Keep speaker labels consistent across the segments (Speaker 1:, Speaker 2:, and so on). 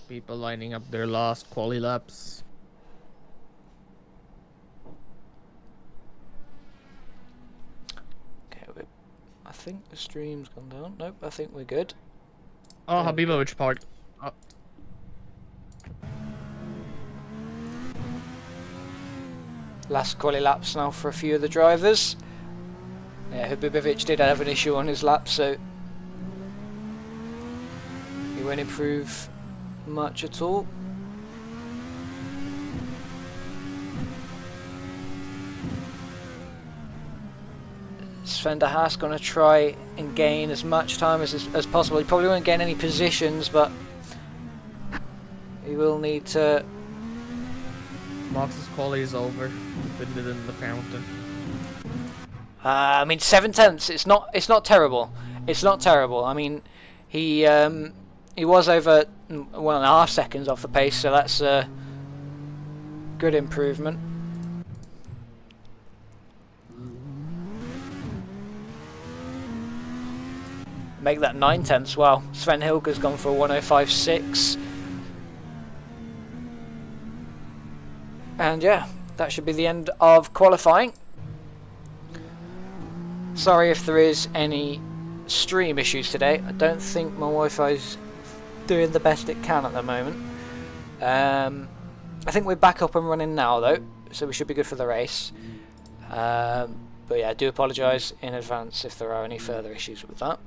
Speaker 1: People lining up their last quali laps.
Speaker 2: Okay, I think the stream's gone down. Nope, I think we're good.
Speaker 1: Oh, Habibovic parked. Oh.
Speaker 2: Last quali laps now for a few of the drivers. Yeah, Habibovic did have an issue on his lap, so he won't improve much at all. Sven de Haas going to try and gain as much time as possible. He probably won't gain any positions, but he will need to.
Speaker 1: Max's quali is over. Put it in the fountain.
Speaker 2: I mean, 7/10. It's not terrible. It's not terrible. I mean, he was over 1.5 seconds off the pace, so that's a good improvement. Make that 9/10. Wow, Sven Hilger's gone for a 1:05.6. And yeah, that should be the end of qualifying. Sorry if there is any stream issues today. I don't think my Wi-Fi's doing the best it can at the moment. I think we're back up and running now though, so we should be good for the race. But yeah, I do apologise in advance if there are any further issues with that.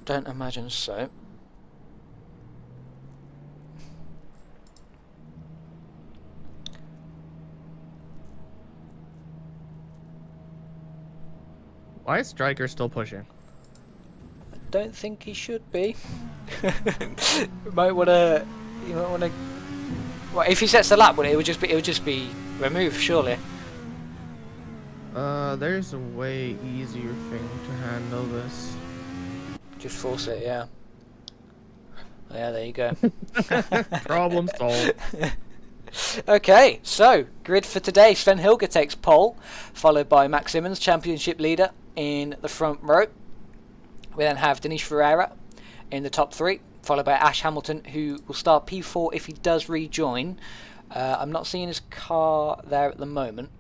Speaker 2: Don't imagine so.
Speaker 1: Why is Striker still pushing?
Speaker 2: I don't think he should be. You might wanna. Well, if he sets the lap, it would just be removed, surely.
Speaker 1: There's a way easier thing to handle this.
Speaker 2: Just force it, yeah. Oh, yeah, there you go.
Speaker 1: Problem solved.
Speaker 2: Okay, so grid for today: Sven Hilger takes pole, followed by Max Simmons, championship leader, in the front row. We then have Denis Ferreira in the top 3, followed by Ash Hamilton, who will start P4 if he does rejoin. I'm not seeing his car there at the moment,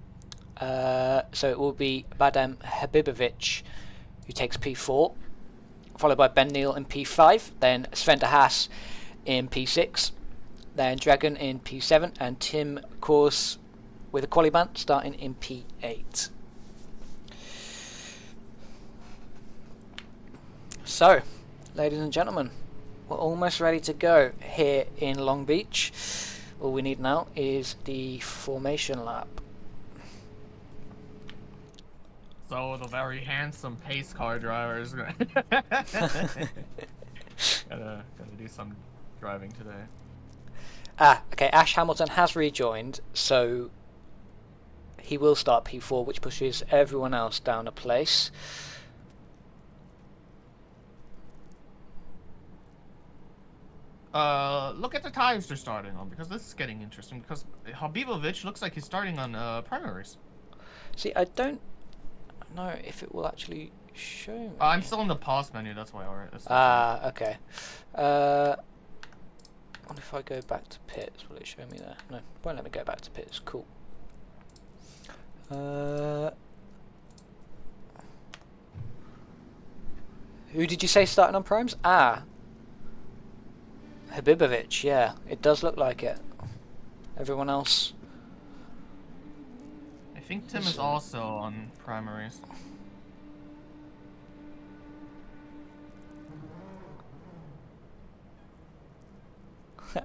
Speaker 2: so it will be Badem Habibovic who takes P4, followed by Ben Neal in P5, then Sven de Haas in P6, then Dragon in P7, and Tim Kors with a quali ban starting in P8. So, ladies and gentlemen, we're almost ready to go here in Long Beach. All we need now is the formation lap.
Speaker 1: So the very handsome pace car driver is gonna do some driving today.
Speaker 2: Okay, Ash Hamilton has rejoined, so he will start P4, which pushes everyone else down a place.
Speaker 1: Look at the times they're starting on, because this is getting interesting, because Habibovic looks like he's starting on primaries.
Speaker 2: See, I don't know if it will actually show me.
Speaker 1: I'm still in the pause menu, that's why.
Speaker 2: Okay. What if I go back to pits? Will it show me there? No, won't let me go back to pits. Cool. Who did you say starting on primes? Habibovic, yeah, it does look like it. Everyone else.
Speaker 1: I think Tim is also on primaries.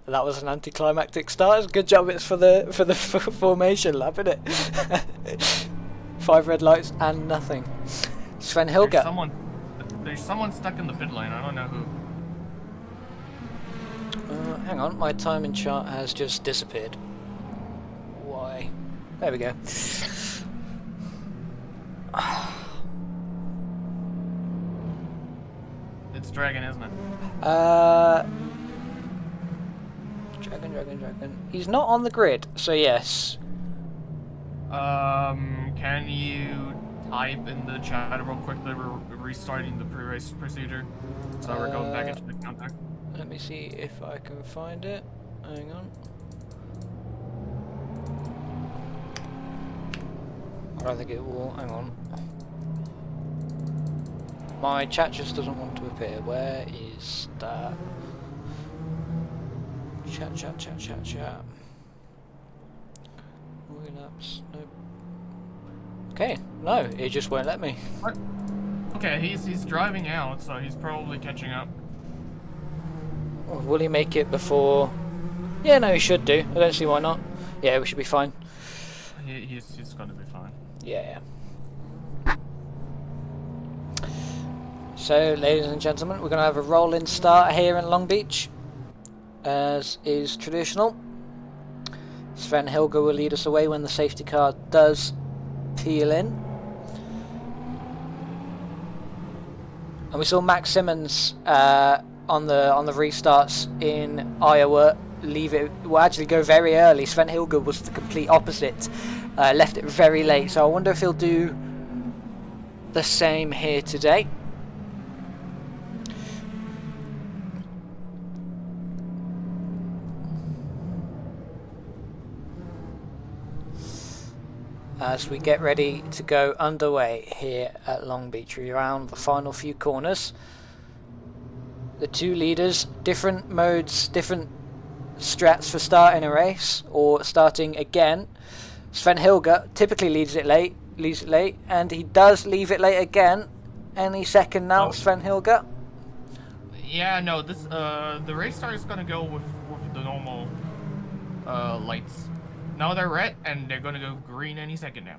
Speaker 2: That was an anticlimactic start. Good job it's for the formation lap, isn't it? 5 red lights and nothing. Sven Hilger.
Speaker 1: There's someone stuck in the pit lane. I don't know who.
Speaker 2: Hang on, my timing chart has just disappeared. Why? There we go.
Speaker 1: It's Dragon, isn't it?
Speaker 2: Dragon. He's not on the grid, so yes.
Speaker 1: Can you type in the chat real quick that we're restarting the pre-race procedure? So we're going back into the counter.
Speaker 2: Let me see if I can find it. Hang on. I don't think it will. Hang on. My chat just doesn't want to appear. Where is that? Chat. Relapse. Nope. Okay. No, it just won't let me.
Speaker 1: What? Okay, he's driving out, so he's probably catching up.
Speaker 2: Will he make it before? Yeah, no, he should do. I don't see why not. Yeah, we should be fine.
Speaker 1: He's gonna be fine.
Speaker 2: Yeah. So, ladies and gentlemen, we're going to have a roll-in start here in Long Beach, as is traditional. Sven Hilger will lead us away when the safety car does peel in. And we saw Max Simmons on the restarts in Iowa actually go very early. Sven Hilger was the complete opposite, left it very late. So I wonder if he'll do the same here today. As we get ready to go underway here at Long Beach, around the final few corners. The two leaders, different modes, different strats for starting a race or starting again. Sven Hilger typically leaves it late, and he does leave it late again. Any second now, Sven Hilger.
Speaker 1: Yeah, no, this the race start is gonna go with the normal lights. Now they're red, and they're gonna go green any second now.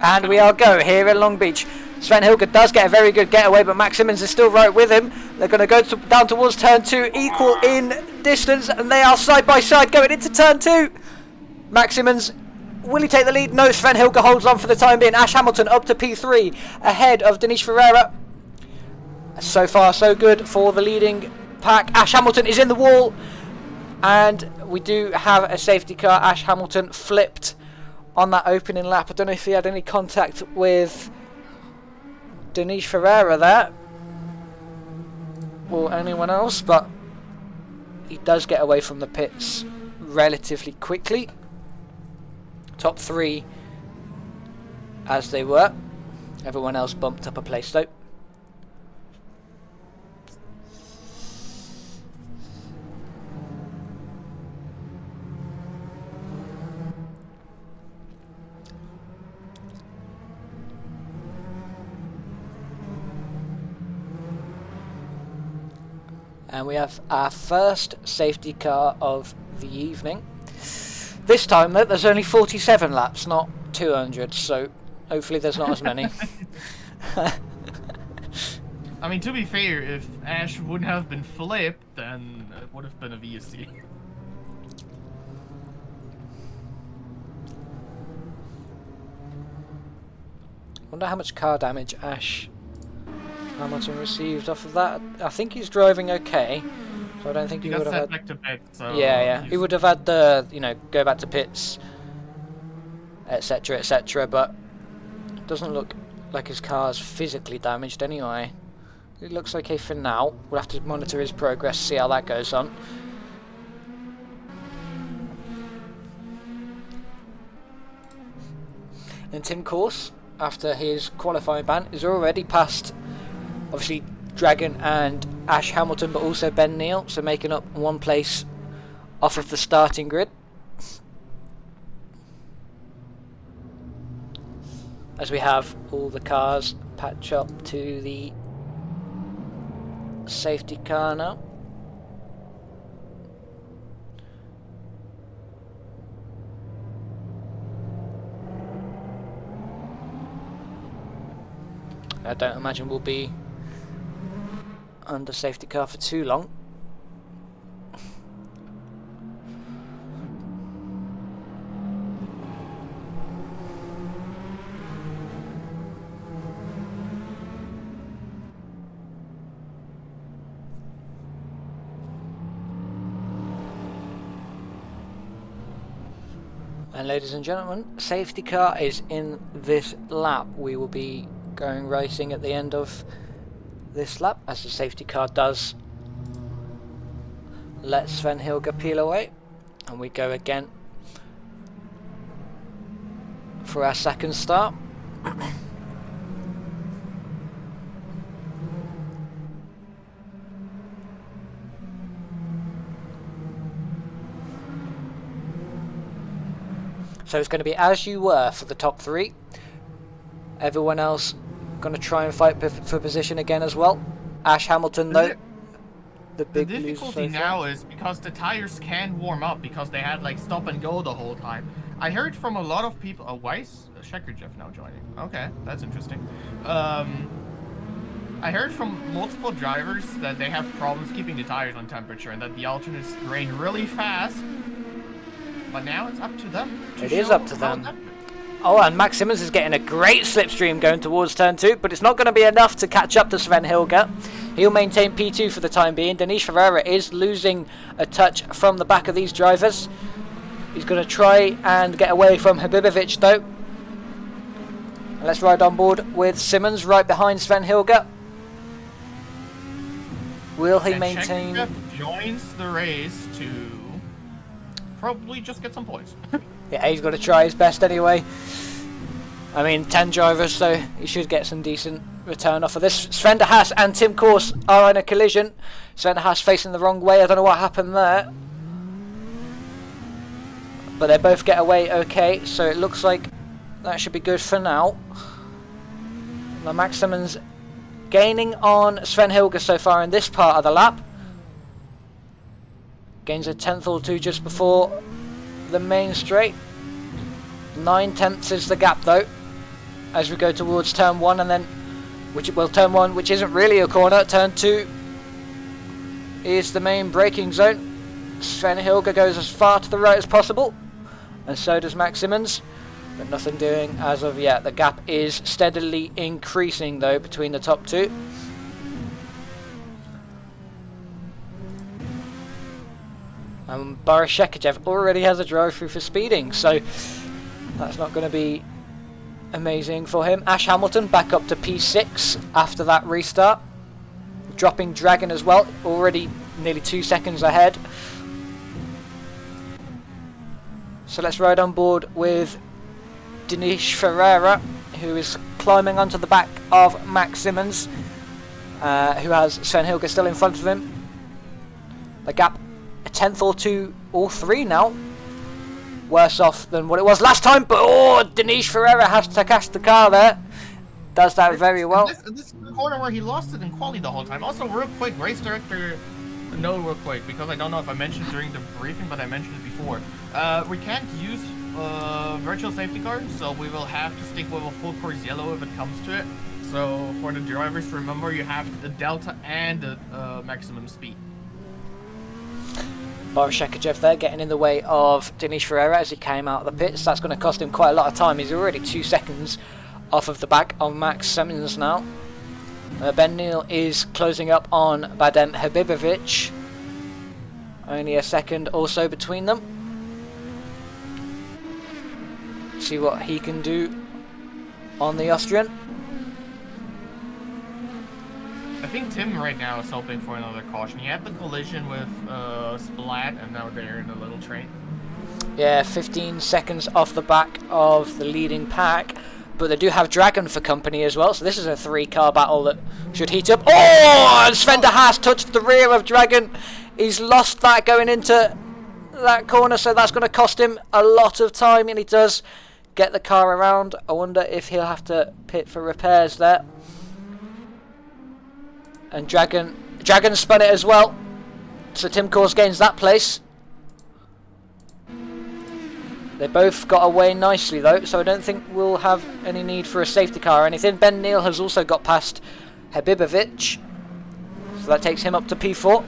Speaker 2: And we are go here in Long Beach. Sven Hilger does get a very good getaway, but Max Simmons is still right with him. They're going to go down towards turn 2, equal in distance, and they are side by side going into turn 2. Max Simmons, will he take the lead? No, Sven Hilger holds on for the time being. Ash Hamilton up to P3, ahead of Dinesh Ferreira. So far, so good for the leading pack. Ash Hamilton is in the wall, and we do have a safety car. Ash Hamilton flipped on that opening lap. I don't know if he had any contact with Dinesh Ferreira there or anyone else, but he does get away from the pits relatively quickly. Top 3 as they were. Everyone else bumped up a place though. And we have our first safety car of the evening. This time though, there's only 47 laps, not 200, so hopefully there's not as many.
Speaker 1: I mean, to be fair, if Ash wouldn't have been flipped, then it would have been a VSC.
Speaker 2: Wonder how much car damage Ash Hamilton received off of that. I think he's driving okay, so I don't think he would have had...
Speaker 1: back to pit, so
Speaker 2: yeah, he would have had the, go back to pits, etc, but it doesn't look like his car's physically damaged anyway. It looks okay for now. We'll have to monitor his progress, see how that goes on. And Tim Course, after his qualifying ban, is already past, obviously, Dragon and Ash Hamilton, but also Ben Neal, so making up one place off of the starting grid. As we have all the cars patch up to the safety car now. I don't imagine we'll be under safety car for too long. And ladies and gentlemen, safety car is in this lap. We will be going racing at the end of this lap, as the safety car does Let Sven Hilger peel away, and we go again for our second start. So it's going to be as you were for the top three. Everyone else going to try and fight for position again as well. Ash Hamilton, though, the big
Speaker 1: The difficulty now is because the tires can warm up because they had like stop and go the whole time. I heard from a lot of people. Oh, Weiss, Checker Jeff now joining. Okay, that's interesting. I heard from multiple drivers that they have problems keeping the tires on temperature and that the alternates drain really fast. But now it's up to them.
Speaker 2: It is up to them. Oh, and Max Simmons is getting a great slipstream going towards turn 2, but it's not going to be enough to catch up to Sven Hilger. He'll maintain P2 for the time being. Dinesh Ferreira is losing a touch from the back of these drivers. He's going to try and get away from Habibovic, though. And let's ride on board with Simmons right behind Sven Hilger. Will he maintain?
Speaker 1: Chekhov joins the race to probably just get some points.
Speaker 2: Yeah, he's got to try his best anyway. I mean, 10 drivers, so he should get some decent return off of this. Sven de Haas and Tim Course are in a collision. Sven de Haas facing the wrong way. I don't know what happened there. But they both get away okay, so it looks like that should be good for now. Now Max Simmons gaining on Sven Hilger so far in this part of the lap. Gains a tenth or two just before the main straight. 9/10 is the gap though, as we go towards turn 1, and then turn 1, which isn't really a corner. Turn 2 is the main braking zone. Sven Hilger goes as far to the right as possible, and so does Max Simmons, but nothing doing as of yet. The gap is steadily increasing though between the top two. Boris Shekachev already has a drive-through for speeding, so that's not going to be amazing for him. Ash Hamilton back up to P6 after that restart. Dropping Dragon as well, already nearly 2 seconds ahead. So let's ride on board with Dinesh Ferreira, who is climbing onto the back of Max Simmons, who has Sven Hilger still in front of him. The gap a tenth or two or three now. Worse off than what it was last time, but Dinesh Ferreira has to catch the car there. Does that very well.
Speaker 1: This is the corner where he lost it in quali the whole time. Also, real quick, race director, real quick, because I don't know if I mentioned during the briefing, but I mentioned it before. We can't use virtual safety car, so we will have to stick with a full course yellow if it comes to it. So for the drivers, remember you have the delta and the maximum speed.
Speaker 2: Boris Shekachev there getting in the way of Dinesh Ferreira as he came out of the pits. That's going to cost him quite a lot of time. He's already 2 seconds off of the back of Max Simmons now. Ben Neal is closing up on Badem Habibovic. Only a second or so between them. See what he can do on the Austrian.
Speaker 1: I think Tim right now is hoping for another caution. He had the collision with Splat, and now they're in a little train.
Speaker 2: Yeah, 15 seconds off the back of the leading pack, but they do have Dragon for company as well, so this is a 3-car battle that should heat up. Oh, and Sven de Haas touched the rear of Dragon. He's lost that going into that corner, so that's going to cost him a lot of time, and he does get the car around. I wonder if he'll have to pit for repairs there. And Dragon spun it as well, so Tim Course gains that place. They both got away nicely though, so I don't think we'll have any need for a safety car or anything. Ben Neal has also got past Habibovic, so that takes him up to P4.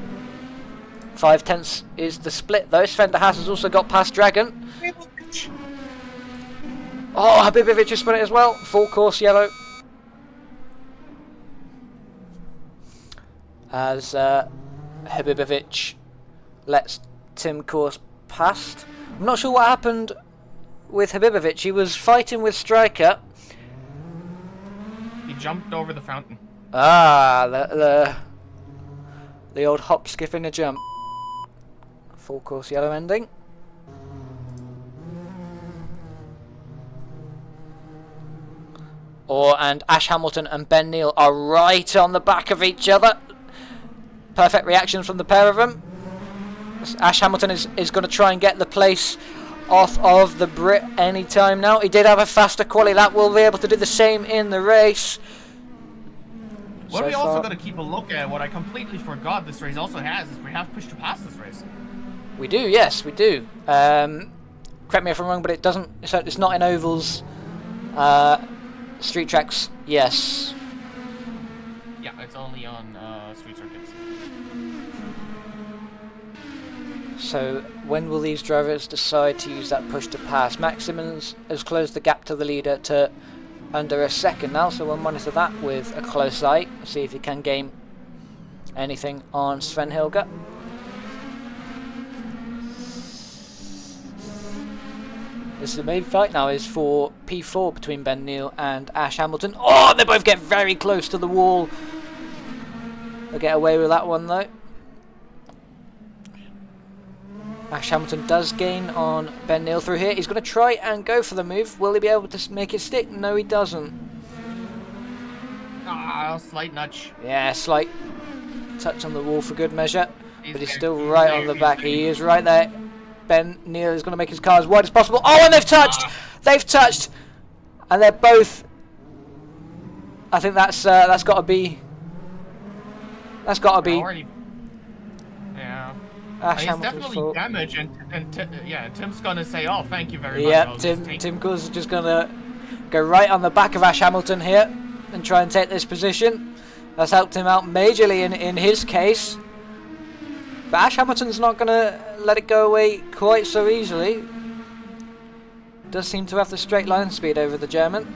Speaker 2: 5/10 is the split though. Sven de Haas has also got past Dragon. Oh, Habibovic has spun it as well. Full course yellow. As Habibovic lets Tim Course past. I'm not sure what happened with Habibovic. He was fighting with Striker.
Speaker 1: He jumped over the fountain.
Speaker 2: Ah, the old hop, skip, and a jump. Full course yellow ending. And Ash Hamilton and Ben Neal are right on the back of each other. Perfect reaction from the pair of them. Ash Hamilton is going to try and get the place off of the Brit anytime now. He did have a faster quali lap. Will be able to do the same in the race.
Speaker 1: What we also got to keep a look at, what I completely forgot this race also has, is we have push to pass this race.
Speaker 2: We do, yes, we do. Correct me if I'm wrong, but it doesn't. It's not in ovals. Street tracks, yes.
Speaker 1: Yeah, it's only on street circuits.
Speaker 2: So when will these drivers decide to use that push to pass? Max Simmons has closed the gap to the leader to under a second now, so we'll monitor that with a close eye. See if he can gain anything on Sven Hilger. The main fight now is for P4 between Ben Neal and Ash Hamilton. Oh, they both get very close to the wall. They'll get away with that one though. Ash Hamilton does gain on Ben Neal through here. He's going to try and go for the move. Will he be able to make it stick? No, he doesn't.
Speaker 1: Ah, slight nudge.
Speaker 2: Yeah, slight touch on the wall for good measure. But he's still right on the back. He is right there. Ben Neal is going to make his car as wide as possible. Oh, and they've touched! They've touched! And they're both... I think that's got to be... That's got to be...
Speaker 1: Yeah.
Speaker 2: Ash
Speaker 1: He's
Speaker 2: Hamilton's
Speaker 1: definitely
Speaker 2: fault.
Speaker 1: damaged, and Tim's going to say, oh, thank you very much.
Speaker 2: Yeah, Tim Coors is just going to go right on the back of Ash Hamilton here and try and take this position. That's helped him out majorly in his case. But Ash Hamilton's not going to let it go away quite so easily. Does seem to have the straight line speed over the German.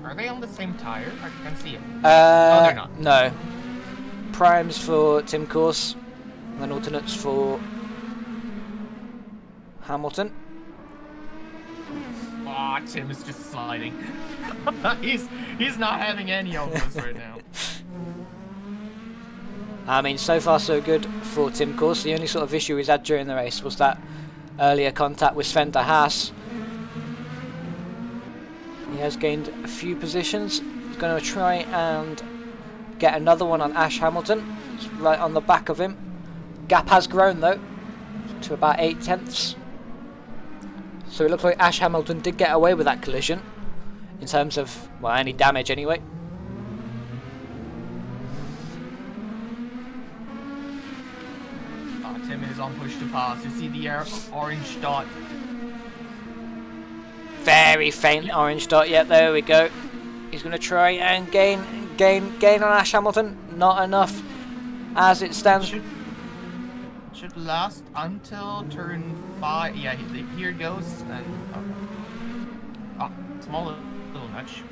Speaker 1: Are they on the same tire? I can't see it.
Speaker 2: No,
Speaker 1: they're not.
Speaker 2: No. Primes for Tim Course, and then alternates for Hamilton.
Speaker 1: Aw, Tim is just sliding. he's not having any of this right now.
Speaker 2: I mean, so far so good for Tim Course. The only sort of issue he's had during the race was that earlier contact with Sven de Haas. He has gained a few positions. He's going to try and get another one on Ash Hamilton. It's right on the back of him. Gap has grown though to about 8/10. So it looks like Ash Hamilton did get away with that collision in terms of, well, any damage anyway.
Speaker 1: Tim is on push to pass. You see the orange dot.
Speaker 2: Very faint orange dot. Yeah, there we go. He's going to try and gain on Ash Hamilton. Not enough as it stands.
Speaker 1: Should last until turn 5. Yeah, here it goes. And small little nudge.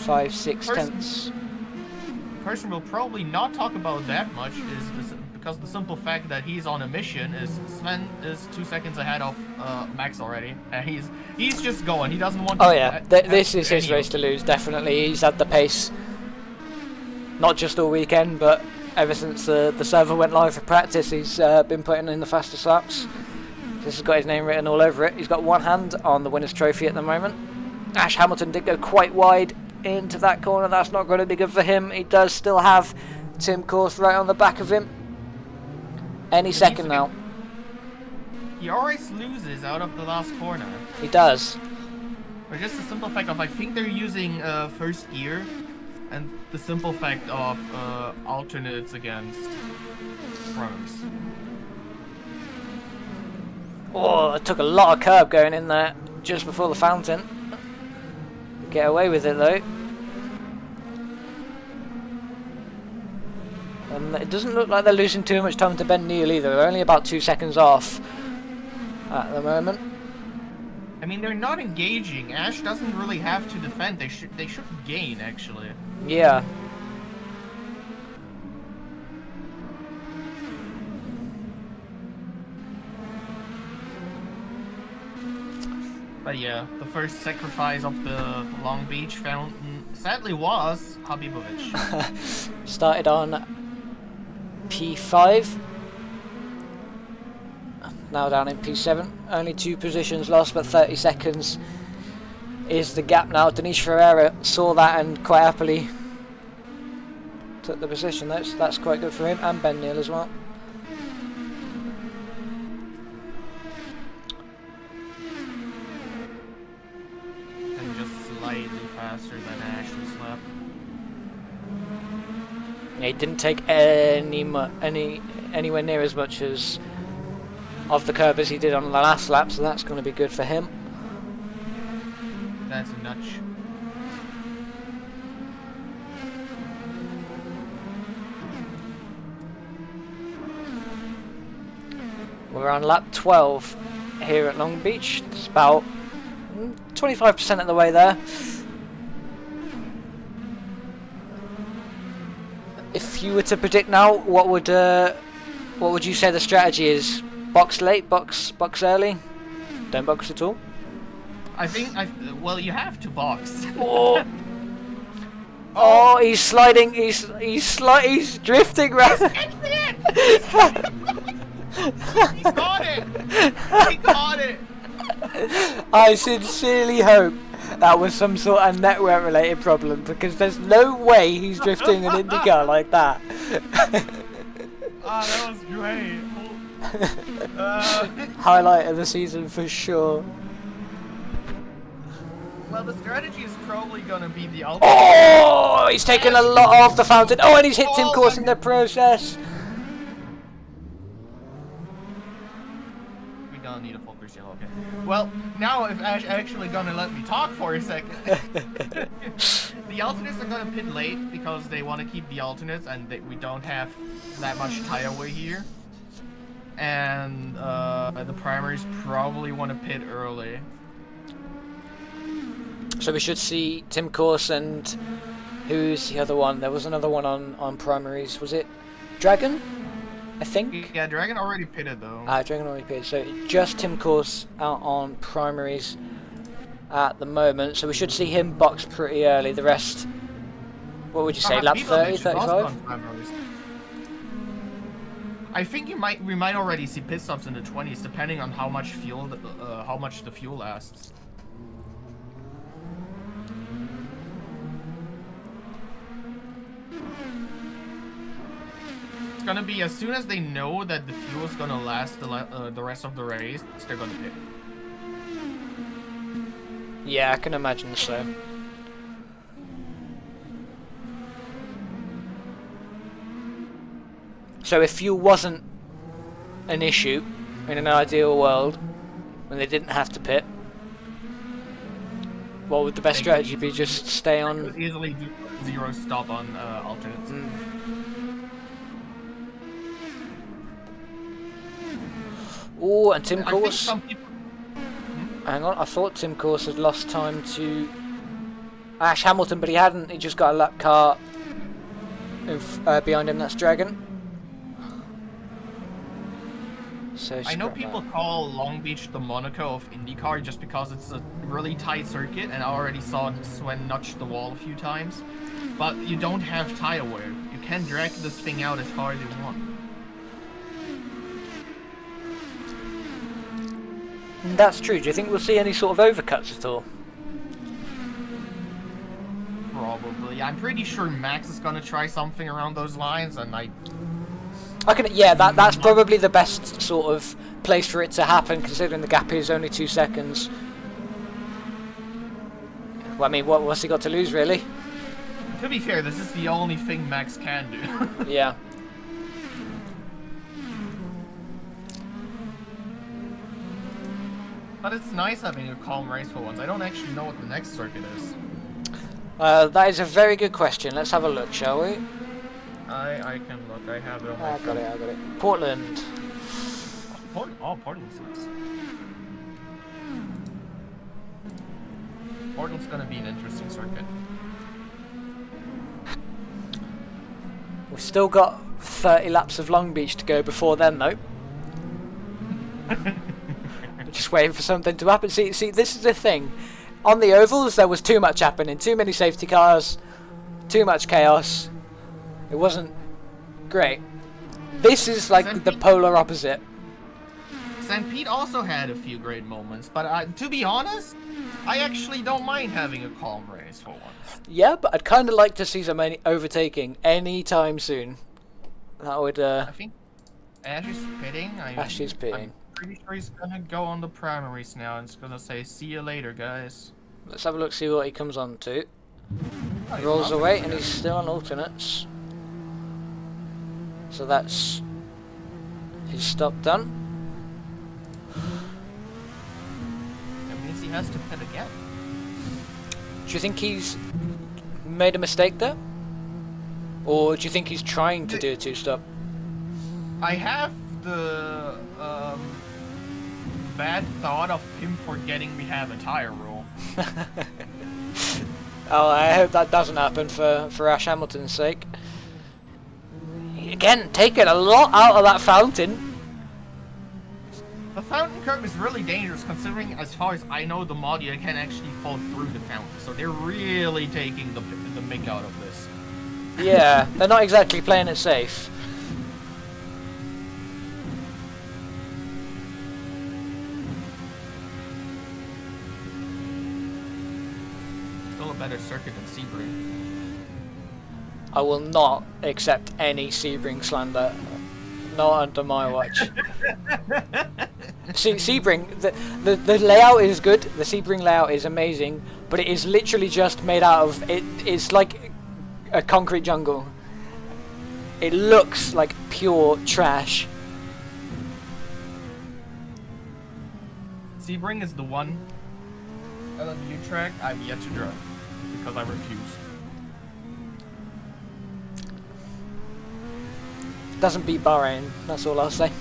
Speaker 2: 5/6.
Speaker 1: Person will probably not talk about that much is this, because the simple fact that he's on a mission is Sven is 2 seconds ahead of Max already. He's just going. He doesn't want to.
Speaker 2: Oh yeah, this is his race to lose. Definitely, he's had the pace. Not just all weekend, but ever since the server went live for practice, he's been putting in the fastest laps. This has got his name written all over it. He's got one hand on the winner's trophy at the moment. Ash Hamilton did go quite wide into that corner. That's not going to be good for him. He does still have Tim Course right on the back of him. Any second now.
Speaker 1: He always loses out of the last corner.
Speaker 2: He does.
Speaker 1: But just the simple fact of, I think they're using first gear, and the simple fact of alternates against fronts.
Speaker 2: Oh, it took a lot of curb going in there just before the fountain. Get away with it though. It doesn't look like they're losing too much time to Ben Neal either. They're only about 2 seconds off at the moment.
Speaker 1: I mean, they're not engaging. Ash doesn't really have to defend. They should gain actually.
Speaker 2: Yeah.
Speaker 1: But But yeah, the first sacrifice of the Long Beach fountain sadly was Habibovic.
Speaker 2: Started on P5. Now down in P7. Only 2 positions lost, but 30 seconds is the gap now. Dinesh Ferreira saw that and quite happily took the position. That's quite good for him, and Ben Neal as well.
Speaker 1: And just slightly faster than Ashley Slap.
Speaker 2: Yeah, he didn't take anywhere near as much as of the curb as he did on the last lap, so that's going to be good for him.
Speaker 1: That's a notch.
Speaker 2: We're on lap 12 here at Long Beach. It's about 25% of the way there. If you were to predict now, what would you say the strategy is? Box late, box early, don't box at all.
Speaker 1: I think well, you have to box.
Speaker 2: Oh, oh, he's sliding. He's drifting round.
Speaker 1: He got it! He got it!
Speaker 2: I sincerely hope that was some sort of network related problem, because there's no way he's drifting an IndyCar like that.
Speaker 1: Ah, that was great.
Speaker 2: Highlight of the season for sure.
Speaker 1: Well, the strategy is probably gonna be the ultimate.
Speaker 2: Oh, he's taken a lot off the fountain. Oh, and he's hit Tim Course in the process.
Speaker 1: We don't need a full Christian, okay. Well, now if Ash actually gonna let me talk for a second. The alternates are gonna pit late because they want to keep the alternates, and we don't have that much tire wear here. And the primaries probably want to pit early.
Speaker 2: So we should see Tim Course and who's the other one? There was another one on primaries. Was it Dragon? I think.
Speaker 1: Yeah, Dragon already pitted though.
Speaker 2: Dragon already pitted. So just Tim Course out on primaries at the moment. So we should see him box pretty early. The rest, what would you say, lap 30, 35?
Speaker 1: I think we might already see pit stops in the 20s, depending on how much the fuel lasts. It's gonna be as soon as they know that the fuel is gonna last the rest of the race, they're gonna pit.
Speaker 2: Yeah, I can imagine so. So if fuel wasn't an issue in an ideal world, when they didn't have to pit, what would the best strategy be? Just stay on.
Speaker 1: You could easily do 0 stop on alternates.
Speaker 2: Oh, and Tim Course.
Speaker 1: Some people...
Speaker 2: Hang on, I thought Tim Course had lost time to Ash Hamilton, but he hadn't. He just got a lap car behind him. That's Dragon. So
Speaker 1: I know people call Long Beach the Monaco of IndyCar just because it's a really tight circuit, and I already saw Sven notch the wall a few times. But you don't have tire wear. You can drag this thing out as far as you want.
Speaker 2: That's true. Do you think we'll see any sort of overcuts at all?
Speaker 1: Probably. I'm pretty sure Max is gonna try something around those lines, and
Speaker 2: yeah, that's probably the best sort of place for it to happen, considering the gap is only 2 seconds. Well, I mean, what's he got to lose, really?
Speaker 1: To be fair, this is the only thing Max can do.
Speaker 2: Yeah.
Speaker 1: But it's nice having a calm race for once. I don't actually know what the next circuit is.
Speaker 2: That is a very good question. Let's have a look, shall we?
Speaker 1: I can look. I have it on my
Speaker 2: phone. I got it. Portland.
Speaker 1: Portland sucks. Portland's gonna be an interesting circuit.
Speaker 2: We've still got 30 laps of Long Beach to go before then, though. Which just waiting for something to happen. See, this is the thing. On the ovals, there was too much happening. Too many safety cars. Too much chaos. It wasn't great. This is like the polar opposite.
Speaker 1: St. Pete also had a few great moments, but to be honest, I actually don't mind having a calm race for once.
Speaker 2: Yeah, but I'd kind of like to see some overtaking anytime soon. That would.
Speaker 1: I think Ash is pitting.
Speaker 2: Ash is pitting.
Speaker 1: I'm pretty sure he's gonna go on the primaries now and it's gonna say, "See you later, guys."
Speaker 2: Let's have a look, see what he comes on to.
Speaker 1: Oh,
Speaker 2: Rolls away, and he's still on alternates. So that's his stop done.
Speaker 1: That means he has to pit again.
Speaker 2: Do you think he's made a mistake there? Or do you think he's trying to do a two-stop?
Speaker 1: I have the bad thought of him forgetting we have a tire rule.
Speaker 2: Oh, I hope that doesn't happen for Ash Hamilton's sake. Again, taking a lot out of that fountain.
Speaker 1: The fountain curve is really dangerous considering, as far as I know, the Modia can actually fall through the fountain. So they're really taking the mick out of this.
Speaker 2: Yeah, they're not exactly playing it safe.
Speaker 1: Still a better circuit than Sebring.
Speaker 2: I will not accept any Sebring slander. Not under my watch. See, Sebring, the layout is good. The Sebring layout is amazing, but it is literally just made out of it's like a concrete jungle. It looks like pure trash.
Speaker 1: Sebring is the one LMU track I've yet to drive because I refuse.
Speaker 2: Doesn't beat Bahrain, that's all I'll say.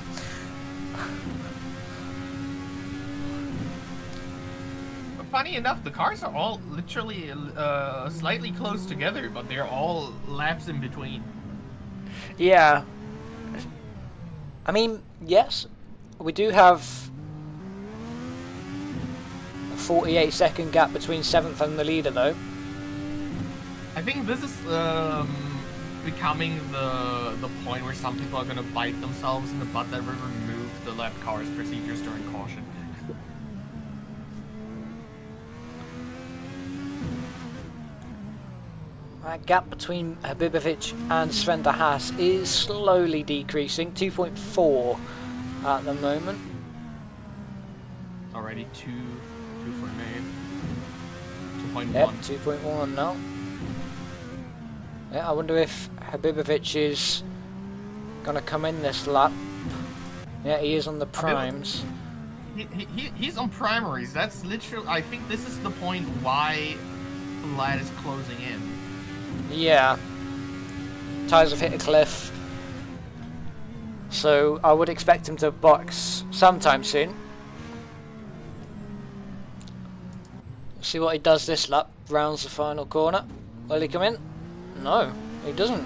Speaker 1: But funny enough, the cars are all literally slightly close together, but they're all laps in between.
Speaker 2: Yeah. I mean, yes, we do have a 48-second gap between 7th and the leader, though.
Speaker 1: I think this is becoming the point where some people are gonna bite themselves in the butt that we remove the lap cars procedures during caution.
Speaker 2: That gap between Habibovic and Sven de Haas is slowly decreasing, 2.4 at the moment.
Speaker 1: Already 2 for me. 2.1.
Speaker 2: Yep, 2.1 now. Yeah, I wonder if Habibovic is gonna come in this lap. Yeah, he is on the primes.
Speaker 1: He's on primaries. That's literally. I think this is the point why the lad is closing in.
Speaker 2: Yeah. Tyres have hit a cliff. So I would expect him to box sometime soon. See what he does this lap. Rounds the final corner. Will he come in? No, he doesn't.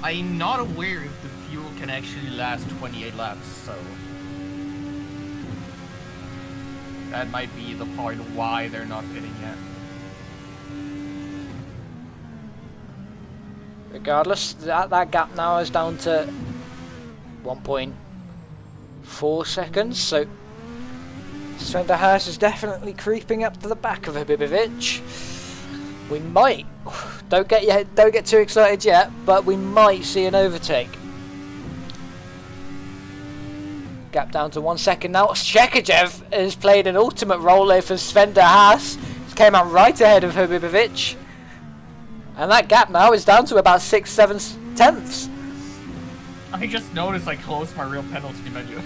Speaker 1: I'm not aware if the fuel can actually last 28 laps, so that might be the part why they're not pitting yet.
Speaker 2: Regardless, that gap now is down to 1.4 seconds, so Sven de Haas is definitely creeping up to the back of Habibovic. We might, don't get too excited yet, but we might see an overtake. Gap down to 1 second now. Chekachev has played an ultimate role there for Sven de Haas. He came out right ahead of Habibovic. And that gap now is down to about 6/7 tenths.
Speaker 1: I just noticed I closed my real penalty menu.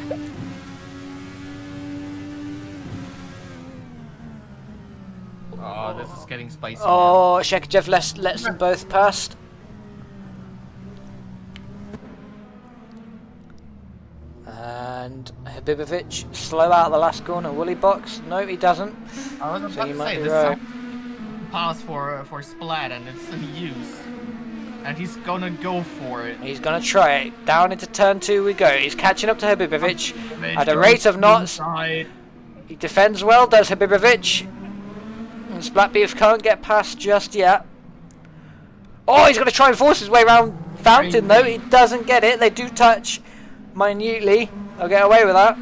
Speaker 1: Oh, this is getting spicy.
Speaker 2: Oh, Chekachev lets them both past. And Habibovic slow out the last corner. Will he box? No, he doesn't.
Speaker 1: I was about to say, this is a pass for Splat, and it's in use. And he's gonna go for it.
Speaker 2: He's going to try it. Down into turn 2 we go. He's catching up to Habibovic at a rate of knots. He defends well, does Habibovic. And Splat Beef can't get past just yet. Oh, he's going to try and force his way around Fountain though. He doesn't get it. They do touch minutely. They'll get away with that.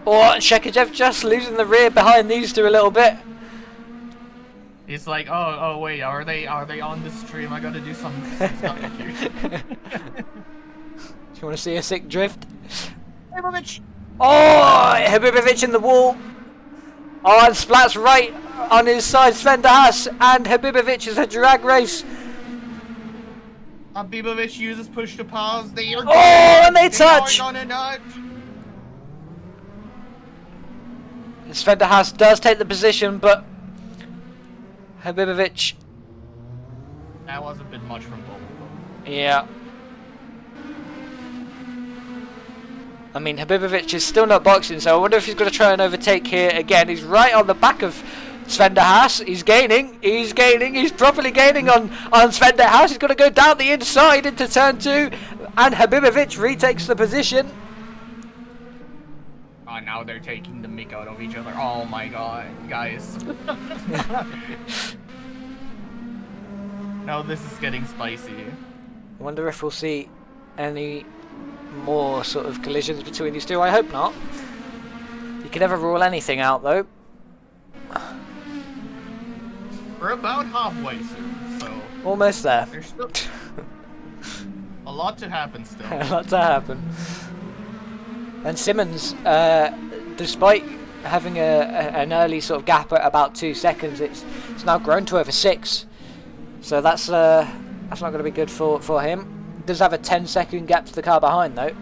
Speaker 2: Oh, Shekajev just losing the rear behind these two a little bit.
Speaker 1: It's like, oh wait, are they on the stream? I gotta do some stuff here.
Speaker 2: Do you want to see a sick drift?
Speaker 1: Habibovic!
Speaker 2: Oh, Habibovic in the wall. Oh, and Splat's right on his side, Sven de Haas, and Habibovic is a drag race.
Speaker 1: Habibovic uses push to pause. They are
Speaker 2: and they touch. Sven de Haas does take the position, but Habibovic.
Speaker 1: That was a bit much from both of them.
Speaker 2: Yeah. I mean, Habibovic is still not boxing, so I wonder if he's going to try and overtake here again. He's right on the back of Sven de Haas. He's gaining. He's properly gaining on Sven de Haas. He's going to go down the inside into turn 2, and Habibovic retakes the position.
Speaker 1: Oh, now they're taking the mick out of each other. Oh my god, guys. Now this is getting spicy.
Speaker 2: I wonder if we'll see any more sort of collisions between these two. I hope not. You can never rule anything out though.
Speaker 1: We're about halfway soon, so...
Speaker 2: Almost there.
Speaker 1: There's still a lot to happen still.
Speaker 2: A lot to happen. And Simmons, despite having an early sort of gap at about 2 seconds, it's now grown to over 6. So that's not going to be good for him. Does have a 10-second gap to the car behind though,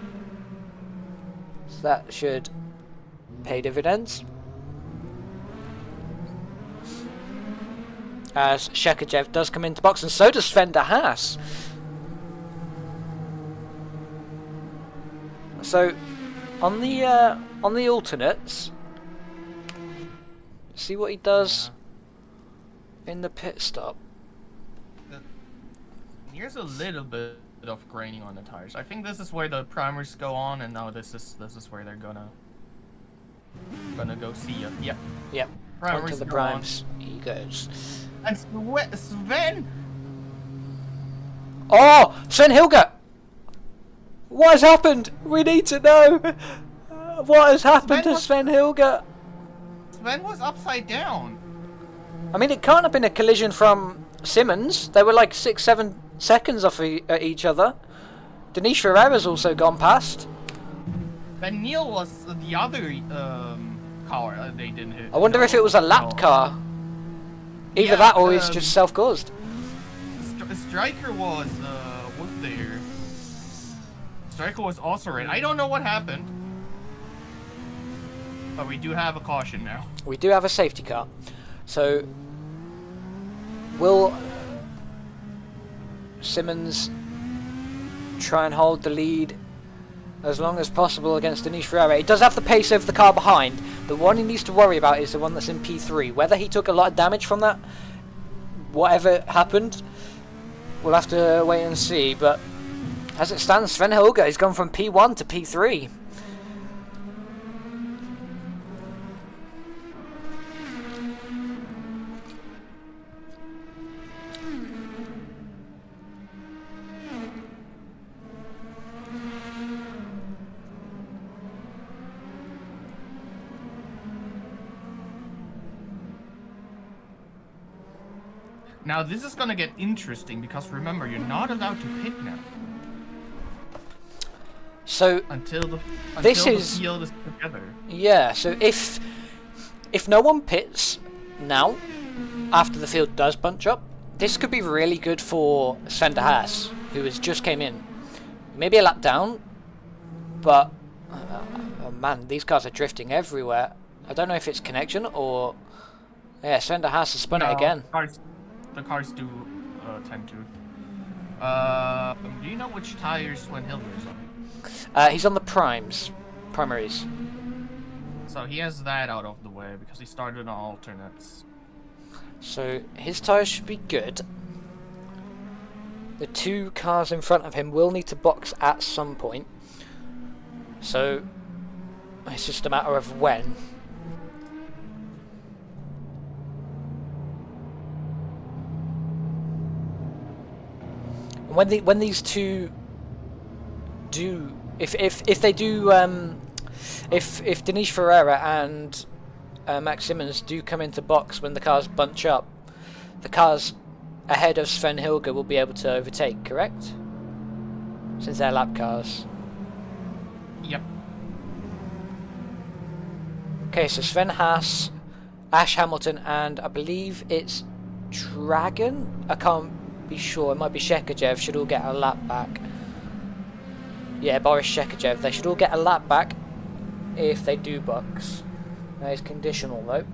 Speaker 2: so that should pay dividends. As Shekajev does come into box, and so does Sven de Haas. So on the alternates, see what he does in the pit stop.
Speaker 1: Here's a little bit of graining on the tires. I think this is where the primers go on, and now this is where they're gonna go see ya. Yep.
Speaker 2: Yep.
Speaker 1: Primers
Speaker 2: onto the
Speaker 1: go
Speaker 2: primes he goes.
Speaker 1: And Sven.
Speaker 2: Oh, Sven Hilger! What has happened? We need to know. What has happened to Sven Hilger?
Speaker 1: Sven was upside down.
Speaker 2: I mean, it can't have been a collision from Simmons. They were like 6-7 seconds off each other. Denise Ferreira's also gone past.
Speaker 1: Then Neil was the other car they didn't hit.
Speaker 2: I wonder if it was a lap car. Either that or it's just self-caused.
Speaker 1: Striker was what there? Striker was also right. I don't know what happened, but we do have a caution now.
Speaker 2: We do have a safety car. So will Simmons try and hold the lead as long as possible against Denise Ferreira? He does have the pace over the car behind. The one he needs to worry about is the one that's in P3. Whether he took a lot of damage from that, whatever happened, we'll have to wait and see. But as it stands, Sven Hilger has gone from P1 to P3.
Speaker 1: Now this is gonna get interesting because remember, you're not allowed to pit now.
Speaker 2: So
Speaker 1: until the field is together.
Speaker 2: Yeah. So if no one pits now, after the field does bunch up, this could be really good for Sven de Haas, who has just came in. Maybe a lap down, but oh man, these cars are drifting everywhere. I don't know if it's connection or Sven de Haas has spun it again.
Speaker 1: The cars do tend to. Do you know which tires Sven Hilger is on?
Speaker 2: He's on the primaries.
Speaker 1: So he has that out of the way because he started on alternates.
Speaker 2: So his tyres should be good. The two cars in front of him will need to box at some point. So it's just a matter of when. When these two do, if they do, if Dinesh Ferreira and Max Simmons do come into box when the cars bunch up, the cars ahead of Sven Hilger will be able to overtake, correct? Since they're lap cars.
Speaker 1: Yep.
Speaker 2: Okay, so Sven Haas, Ash Hamilton, and I believe it's Dragon? I can't be sure, it might be Shekajev, should all get a lap back. Yeah, Boris Shekajev, they should all get a lap back if they do box. That is conditional though.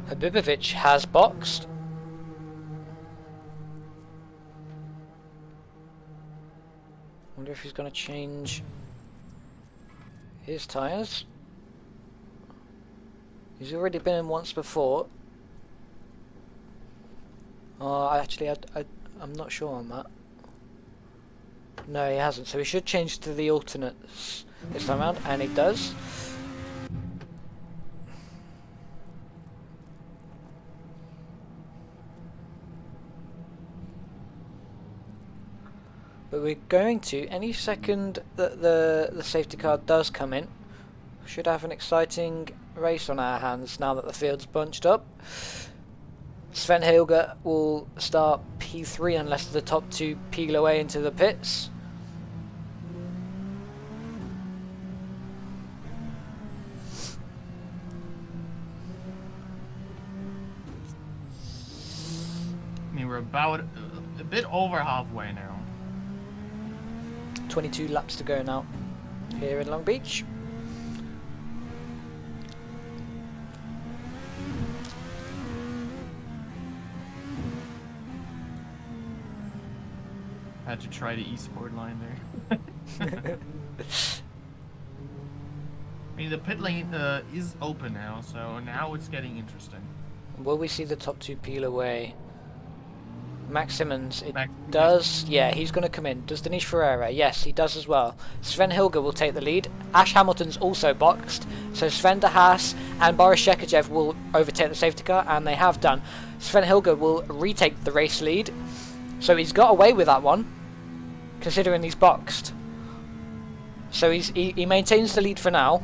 Speaker 2: Habibovic has boxed. Wonder if he's going to change his tyres. He's already been in once before. Oh, I'm not sure on that. No, he hasn't. So he should change to the alternates this time around, and he does. But we're going to, any second that the safety car does come in, we should have an exciting race on our hands now that the field's bunched up. Sven Hilger will start P3 unless the top two peel away into the pits.
Speaker 1: I mean, we're about a bit over halfway now.
Speaker 2: 22 laps to go now here in Long Beach.
Speaker 1: Had to try the esport line there. I mean, the pit lane is open now, so now it's getting interesting.
Speaker 2: Will we see the top two peel away? Max Simmons, does. Yeah, he's going to come in. Does Dinesh Ferreira? Yes, he does as well. Sven Hilger will take the lead. Ash Hamilton's also boxed. So Sven de Haas and Boris Shekajev will overtake the safety car, and they have done. Sven Hilger will retake the race lead. So he's got away with that one, considering he's boxed. So he maintains the lead for now.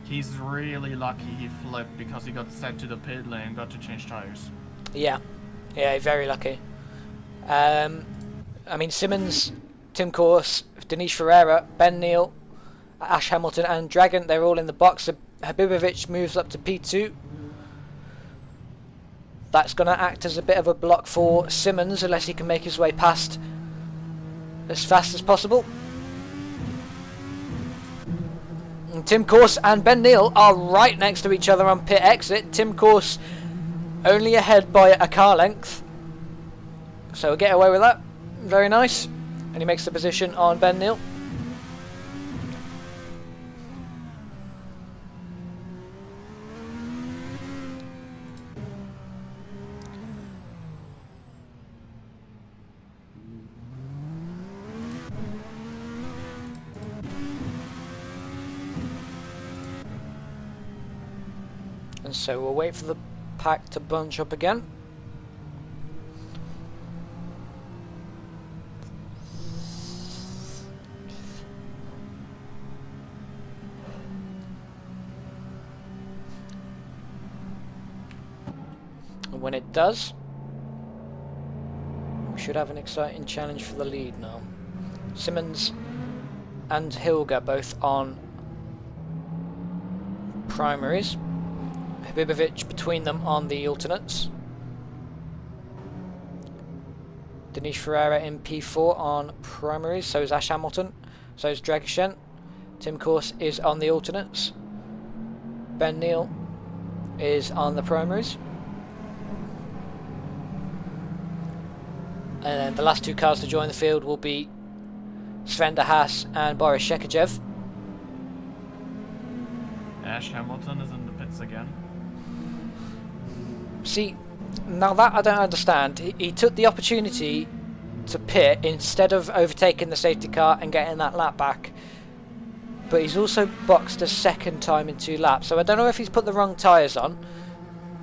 Speaker 1: He's really lucky he flipped because he got sent to the pit lane and got to change tires.
Speaker 2: Yeah. Yeah, very lucky. I mean, Simmons, Tim Course, Dinesh Ferreira, Ben Neal, Ash Hamilton and Dragon, they're all in the box. Habibovic moves up to P2. That's going to act as a bit of a block for Simmons unless he can make his way past as fast as possible. And Tim Course and Ben Neal are right next to each other on pit exit. Tim Course only ahead by a car length, so we'll get away with that. Very nice. And he makes the position on Ben Neal. And so we'll wait for the pack to bunch up again. And when it does, we should have an exciting challenge for the lead now. Simmons and Hilger both on primaries. Habibovic between them on the alternates. Dinesh Ferreira in P4 on primaries, so is Ash Hamilton, so is Dragishen. Tim Course is on the alternates. Ben Neal is on the primaries. And then the last two cars to join the field will be Sven de Haas and Boris Shekachev.
Speaker 1: Ash Hamilton is in the pits again.
Speaker 2: See, now that I don't understand. He took the opportunity to pit instead of overtaking the safety car and getting that lap back. But he's also boxed a second time in 2 laps. So I don't know if he's put the wrong tyres on.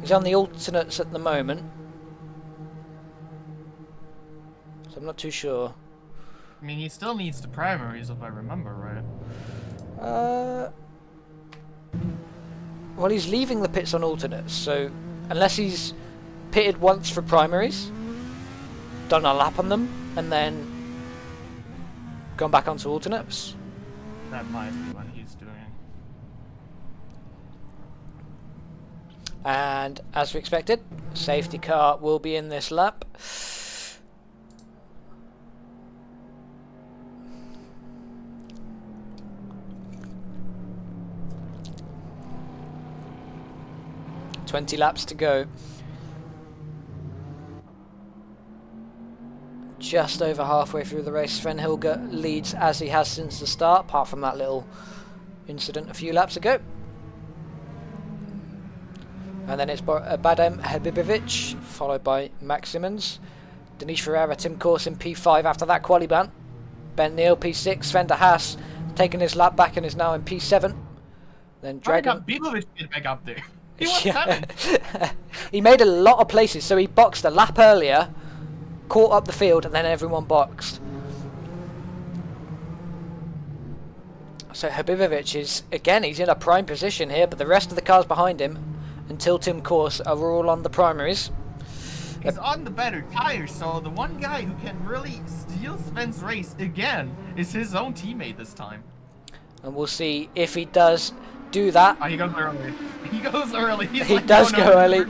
Speaker 2: He's on the alternates at the moment. So I'm not too sure.
Speaker 1: I mean, he still needs the primaries, if I remember right.
Speaker 2: Well, he's leaving the pits on alternates, so unless he's pitted once for primaries, done a lap on them, and then gone back onto alternates.
Speaker 1: That might be what he's doing.
Speaker 2: And as we expected, safety car will be in this lap. $20 laps to go. Just over halfway through the race, Sven Hilger leads as he has since the start, apart from that little incident a few laps ago. And then it's Badem Habibovic, followed by Max Simmons. Dinesh Ferreira, Tim Course in P5 after that quali ban. Ben Neal P6, Sven de Haas taking his lap back and is now in P7. Then Dragon...
Speaker 1: Habibovic get back up there. He was 7th.
Speaker 2: He made a lot of places, so he boxed a lap earlier, caught up the field, and then everyone boxed. So Habibovic is, again, he's in a prime position here, but the rest of the cars behind him, until Tim Course, are all on the primaries.
Speaker 1: He's on the better tires, so the one guy who can really steal Sven's race again is his own teammate this time.
Speaker 2: And we'll see if he does do that.
Speaker 1: Oh, he goes early. He goes early.
Speaker 2: He does go early.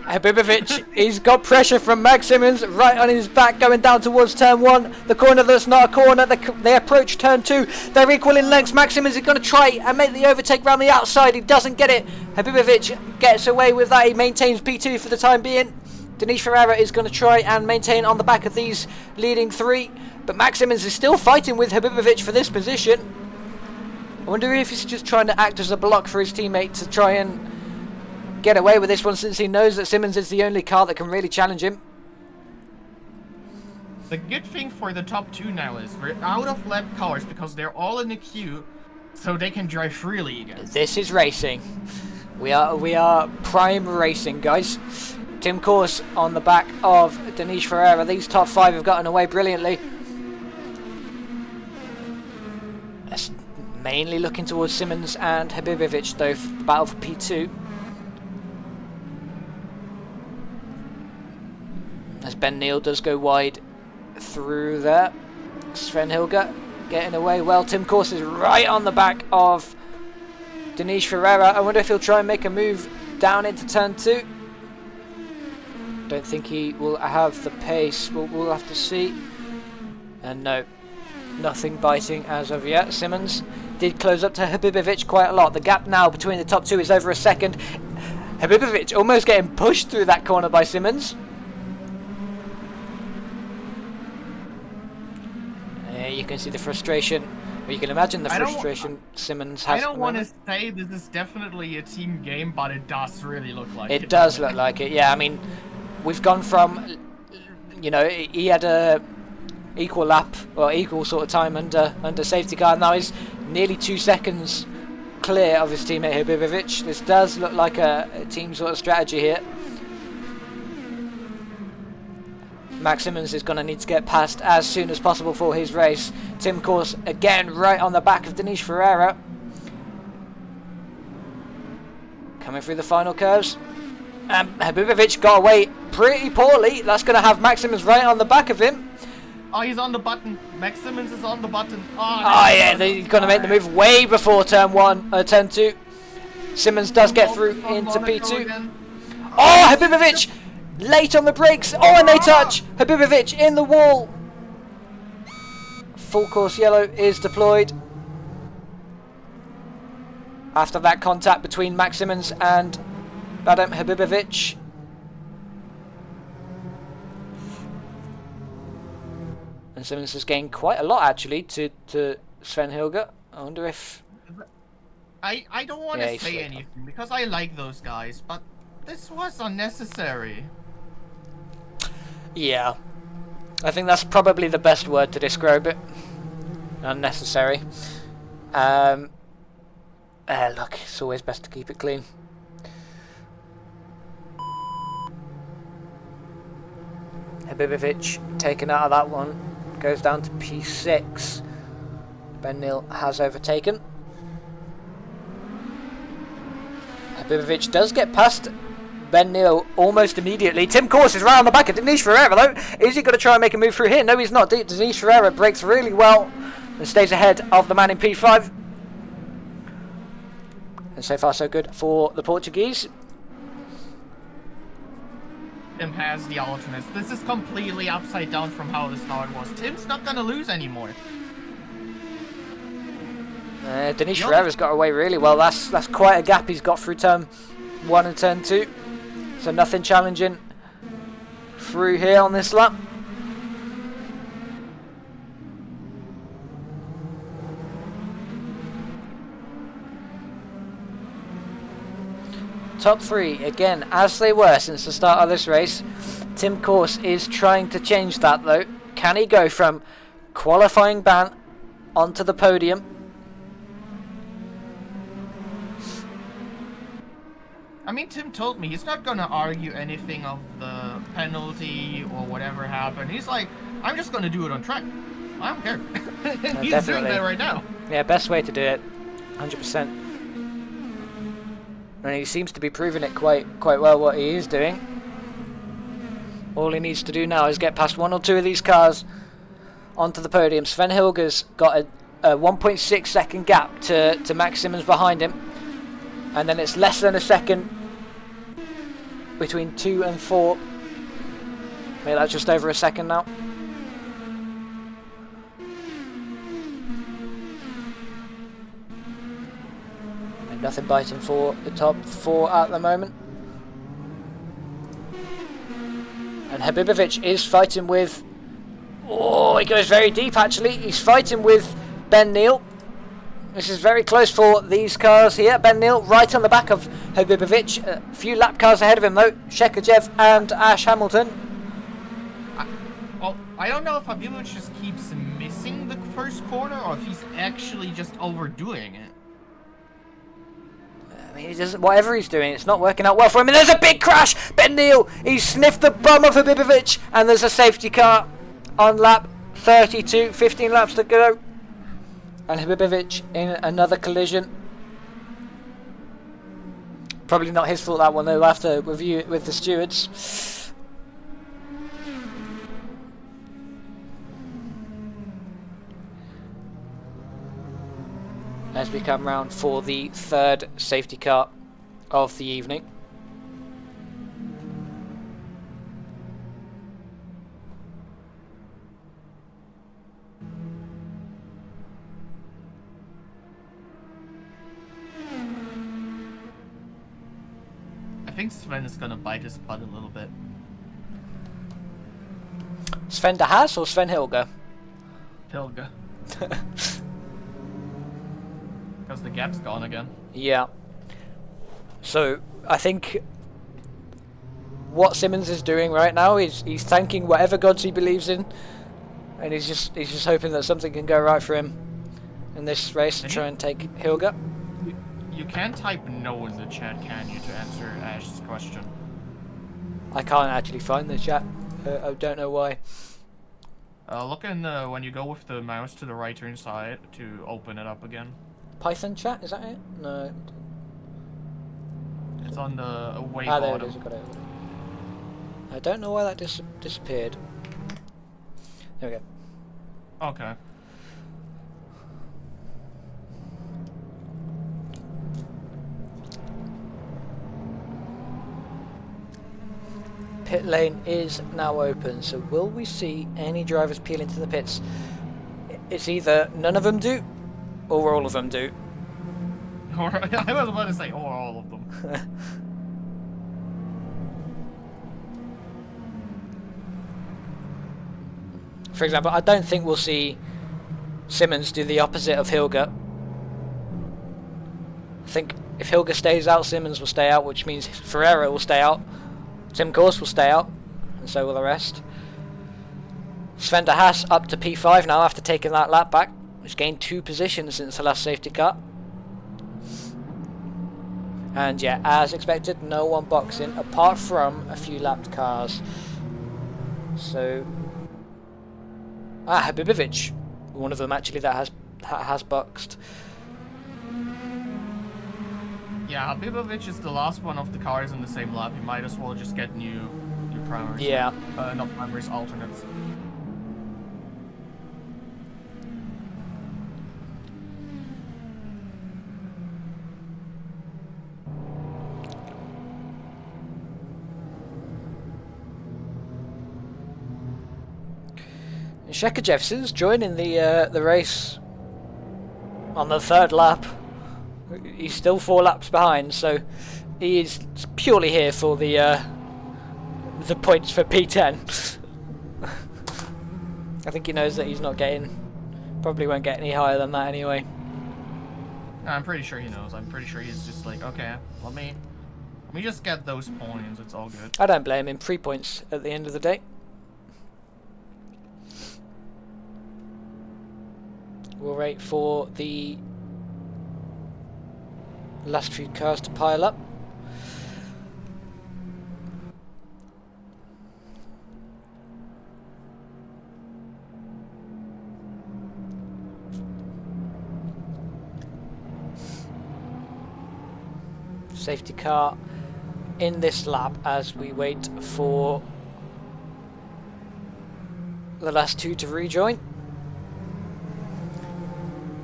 Speaker 2: Habibovic, he's got pressure from Max Simmons right on his back going down towards turn 1. The corner that's not a corner. They approach turn 2. They're equal in lengths. Max Simmons is going to try and make the overtake round the outside. He doesn't get it. Habibovic gets away with that. He maintains P2 for the time being. Dinesh Ferreira is going to try and maintain on the back of these leading 3. But Max Simmons is still fighting with Habibovic for this position. I wonder if he's just trying to act as a block for his teammate to try and get away with this one, since he knows that Simmons is the only car that can really challenge him.
Speaker 1: The good thing for the top 2 now is we're out of lap cars because they're all in the queue, so they can drive freely again.
Speaker 2: This is racing. We are prime racing, guys. Tim Course on the back of Dinesh Ferreira. These top 5 have gotten away brilliantly. That's mainly looking towards Simmons and Habibovic, though, for the battle for P2. As Ben Neal does go wide through there. Sven Hilger getting away well. Tim Course is right on the back of Dinesh Ferreira. I wonder if he'll try and make a move down into turn 2. Don't think he will have the pace. We'll have to see. And no, nothing biting as of yet. Simmons did close up to Habibovic quite a lot. The gap now between the top 2 is over a second. Habibovic almost getting pushed through that corner by Simmons. You can see the frustration, or you can imagine the frustration Simmons has.
Speaker 1: I don't want to say this is definitely a team game, but it does really look like it.
Speaker 2: It does look like it, yeah. I mean, we've gone from, you know, he had a equal lap, or equal sort of time under safety car. Now he's nearly 2 seconds clear of his teammate Habibovic. This does look like a team sort of strategy here. Max Simmons is going to need to get past as soon as possible for his race. Tim Course again right on the back of Dinesh Ferreira. Coming through the final curves. Habibovic got away pretty poorly. That's going to have Max Simmons right on the back of him.
Speaker 1: Oh, he's on the button. Max Simmons is on the button. Oh
Speaker 2: yeah, he's going to make the move way before turn 2. Simmons does get through into P2. Oh, Habibovic! Late on the brakes. Oh, and they touch. Habibovic in the wall. Full course yellow is deployed. After that contact between Max Simmons and Badem Habibovic. And Simmons has gained quite a lot, actually, to Sven Hilger. I wonder if...
Speaker 1: I don't want to say anything, because I like those guys, but this was unnecessary.
Speaker 2: Yeah. I think that's probably the best word to describe it. Unnecessary. Look, it's always best to keep it clean. Habibovic taken out of that one. Goes down to P6. Ben Neal has overtaken. Habibovic does get past Ben Neal almost immediately. Tim Course is right on the back of Denise Ferreira though. Is he going to try and make a move through here? No, he's not. Denise Ferreira brakes really well and stays ahead of the man in P5. And so far so good for the Portuguese.
Speaker 1: Tim has the alternates. This is completely upside down from how the start was. Tim's not going to lose anymore.
Speaker 2: Denise Ferreira's got away really well. That's quite a gap he's got through turn 1 and turn 2. So nothing challenging through here on this lap. Top 3 again as they were since the start of this race. Tim Course is trying to change that though. Can he go from qualifying ban onto the podium?
Speaker 1: I mean, Tim told me he's not gonna argue anything of the penalty or whatever happened. He's like, I'm just gonna do it on track. I don't care. He's
Speaker 2: definitely
Speaker 1: doing that right now.
Speaker 2: Yeah, best way to do it, 100%. And he seems to be proving it quite well what he is doing. All he needs to do now is get past 1 or 2 of these cars onto the podium. Sven Hilger's got a 1.6 second gap to Max Simmons behind him. And then it's less than a second between 2 and 4. Maybe that's just over a second now. And nothing biting for the top 4 at the moment. And Habibovic is fighting with... Oh, he goes very deep actually. He's fighting with Ben Neal. This is very close for these cars here. Ben Neal right on the back of Habibovic. A few lap cars ahead of him though. Shekajev and Ash Hamilton.
Speaker 1: I don't know if Habibovic just keeps missing the first corner or if he's actually just overdoing it.
Speaker 2: I mean, he doesn't. Whatever he's doing, it's not working out well for him. And there's a big crash. Ben Neal, he sniffed the bum of Habibovic, and there's a safety car on lap 32. 15 laps to go. And Habibovic in another collision. Probably not his fault that one, though. We'll have to review it with the stewards. As we come round for the 3rd safety car of the evening.
Speaker 1: I think Sven is gonna bite his butt a little bit.
Speaker 2: Sven de Haas or Sven Hilger?
Speaker 1: Hilge. Because the gap's gone again.
Speaker 2: Yeah. So I think what Simmons is doing right now is he's thanking whatever gods he believes in, and he's just hoping that something can go right for him in this race to try and take Hilger.
Speaker 1: You can't type no in the chat, can you, to answer Ash's question?
Speaker 2: I can't actually find the chat. I don't know why.
Speaker 1: Look in the, when you go with the mouse to the right hand side to open it up again.
Speaker 2: Python chat, is that it? No.
Speaker 1: It's on the way
Speaker 2: there
Speaker 1: bottom.
Speaker 2: it is. Got it. I don't know why that disappeared. There we go.
Speaker 1: Okay.
Speaker 2: Pit lane is now open, so will we see any drivers peel into the pits? It's either none of them do, or all of them do.
Speaker 1: Or, I was about to say, or all of them.
Speaker 2: For example, I don't think we'll see Simmons do the opposite of Hilger. I think if Hilger stays out, Simmons will stay out, which means Ferreira will stay out, Tim Course will stay out, and so will the rest. Sven de Haas up to P5 now after taking that lap back. He's gained 2 positions since the last safety car. And yeah, as expected, no one boxing apart from a few lapped cars. So, Habibovic, one of them actually that has boxed.
Speaker 1: Yeah, Habibovic is the last one of the cars in the same lap. He might as well just get new primaries.
Speaker 2: Yeah.
Speaker 1: Not primaries, alternates.
Speaker 2: Sheka Jefferson's joining the race on the 3rd lap. He's still 4 laps behind, so he is purely here for the points for P10. I think he knows that he's not probably won't get any higher than that anyway.
Speaker 1: I'm pretty sure he knows. I'm pretty sure he's just like, okay, let me just get those points. It's all good.
Speaker 2: I don't blame him. 3 points at the end of the day. We'll wait for the last few cars to pile up. Safety car in this lap as we wait for the last 2 to rejoin.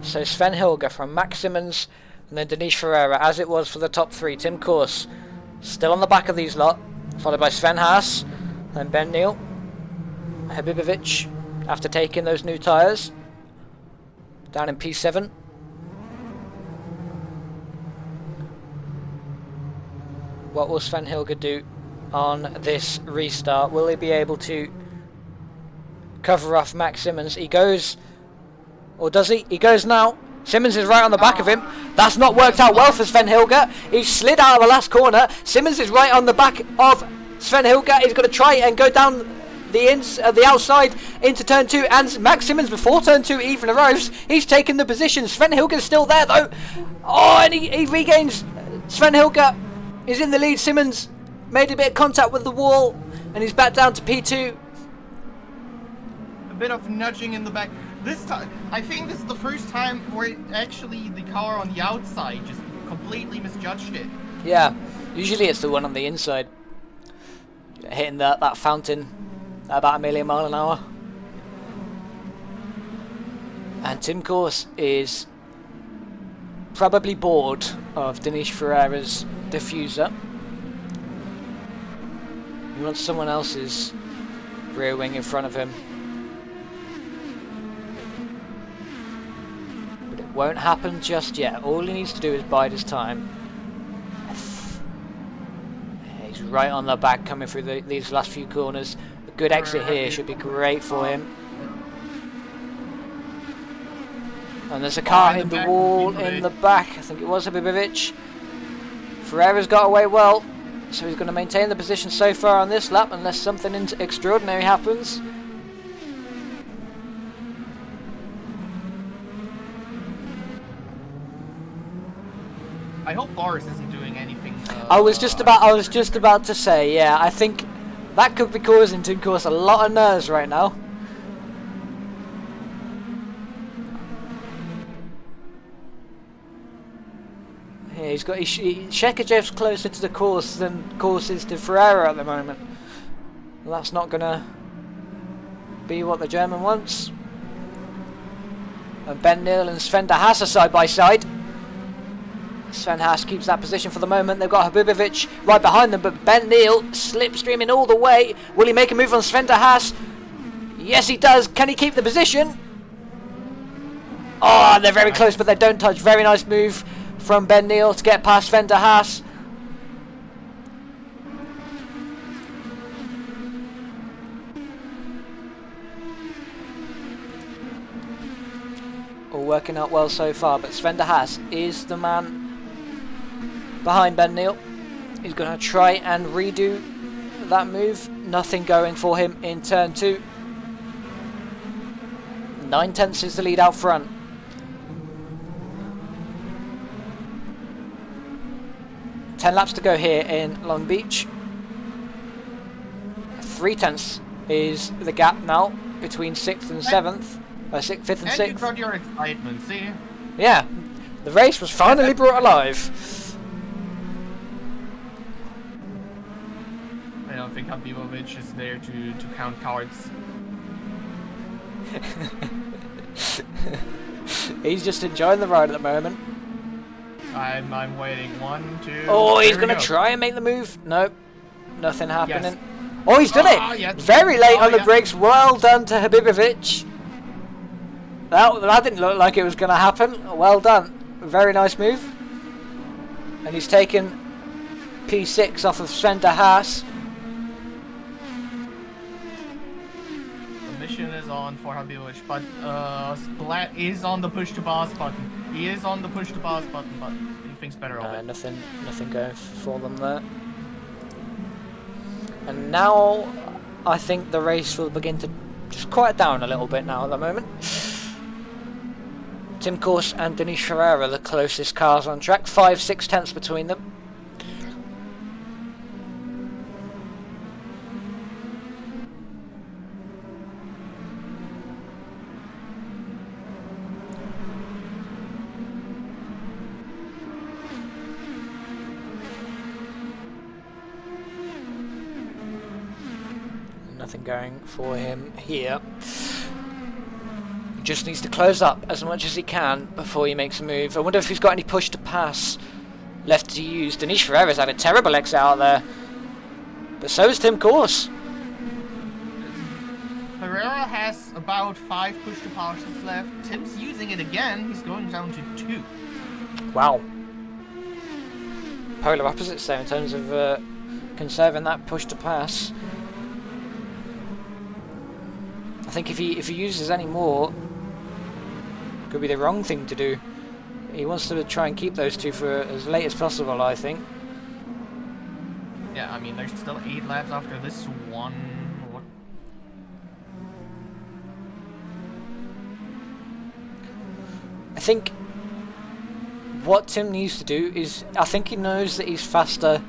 Speaker 2: So Sven Hilger from Max Simmons and then Denise Ferreira, as it was for the top 3. Tim Course still on the back of these lot, followed by Sven Haas, then Ben Neal, Habibovic after taking those new tyres, down in P7. What will Sven Hilger do on this restart? Will he be able to cover off Max Simmons? He goes... Or does he? He goes now. Simmons is right on the back of him. That's not worked out well for Sven Hilger. He slid out of the last corner. Simmons is right on the back of Sven Hilger. He's going to try and go down the outside into turn 2. And Max Simmons, before turn 2 even arrives, he's taken the position. Sven Hilger's still there though. Oh, and he regains. Sven Hilger is in the lead. Simmons made a bit of contact with the wall and he's back down to P2.
Speaker 1: A bit of nudging in the back. This time, I think this is the first time where actually the car on the outside just completely misjudged it.
Speaker 2: Yeah, usually it's the one on the inside. Hitting that fountain at about 1,000,000 miles an hour. And Tim Course is probably bored of Denise Ferreira's diffuser. He wants someone else's rear wing in front of him. Won't happen just yet. All he needs to do is bide his time. He's right on the back coming through these last few corners. A good exit here should be great for him. And there's a car in the wall in the back. I think it was Habibovic. Ferreira's got away well, so he's going to maintain the position so far on this lap unless something extraordinary happens.
Speaker 1: I hope Boris isn't doing anything.
Speaker 2: I was just about to say, yeah, I think that could be causing Tim Course a lot of nerves right now. Yeah, he's got Shekajev's closer to the course than Course is to Ferreira at the moment. Well, that's not gonna be what the German wants. And Ben Neal and Sven de Haas are side by side. Sven Haas keeps that position for the moment. They've got Habibovic right behind them, but Ben Neal slipstreaming all the way. Will he make a move on Sven de Haas? Yes, he does. Can he keep the position? Oh, they're very close, but they don't touch. Very nice move from Ben Neal to get past Sven de Haas. working out well so far, but Sven de Haas is the man behind Ben Neal. He's going to try and redo that move. Nothing going for him in turn 2. 9/10 is the lead out front. Ten laps to go here in Long Beach. 3/10 is the gap now between 6th and 7th. 5th and 6th.
Speaker 1: And you got your excitement, see?
Speaker 2: Yeah, the race was finally brought alive.
Speaker 1: I don't think Habibovic is there to count cards.
Speaker 2: He's just enjoying the ride at the moment.
Speaker 1: I'm waiting. 1, 2.
Speaker 2: Oh, he's
Speaker 1: going
Speaker 2: to try and make the move. Nope, nothing happening.
Speaker 1: Yes.
Speaker 2: Oh, he's done it!
Speaker 1: Yes.
Speaker 2: Very late on the
Speaker 1: yeah.
Speaker 2: brakes. Well done to Habibovic. That didn't look like it was going to happen. Well done. Very nice move. And he's taken P6 off of Sven de Haas.
Speaker 1: The mission is on for Habibovic, but Splat is on the push to pass button. He is on the push to pass button, but he thinks better of it.
Speaker 2: Nothing going for them there. And now I think the race will begin to just quiet down a little bit now at the moment. Tim Course and Denis Ferreira, the closest cars on track. 5/6 between them. Nothing going for him here. He just needs to close up as much as he can before he makes a move. I wonder if he's got any push to pass left to use. Denis Ferreira's had a terrible exit out there, but so is Tim Course.
Speaker 1: Ferreira has about 5 push to passes left. Tim's using it again. He's going down to 2.
Speaker 2: Wow. Polar opposites there in terms of conserving that push to pass. I think if he uses any more, it could be the wrong thing to do. He wants to try and keep those 2 for as late as possible, I think.
Speaker 1: Yeah, I mean, there's still 8 laps after this one.
Speaker 2: I think what Tim needs to do is, I think he knows that he's faster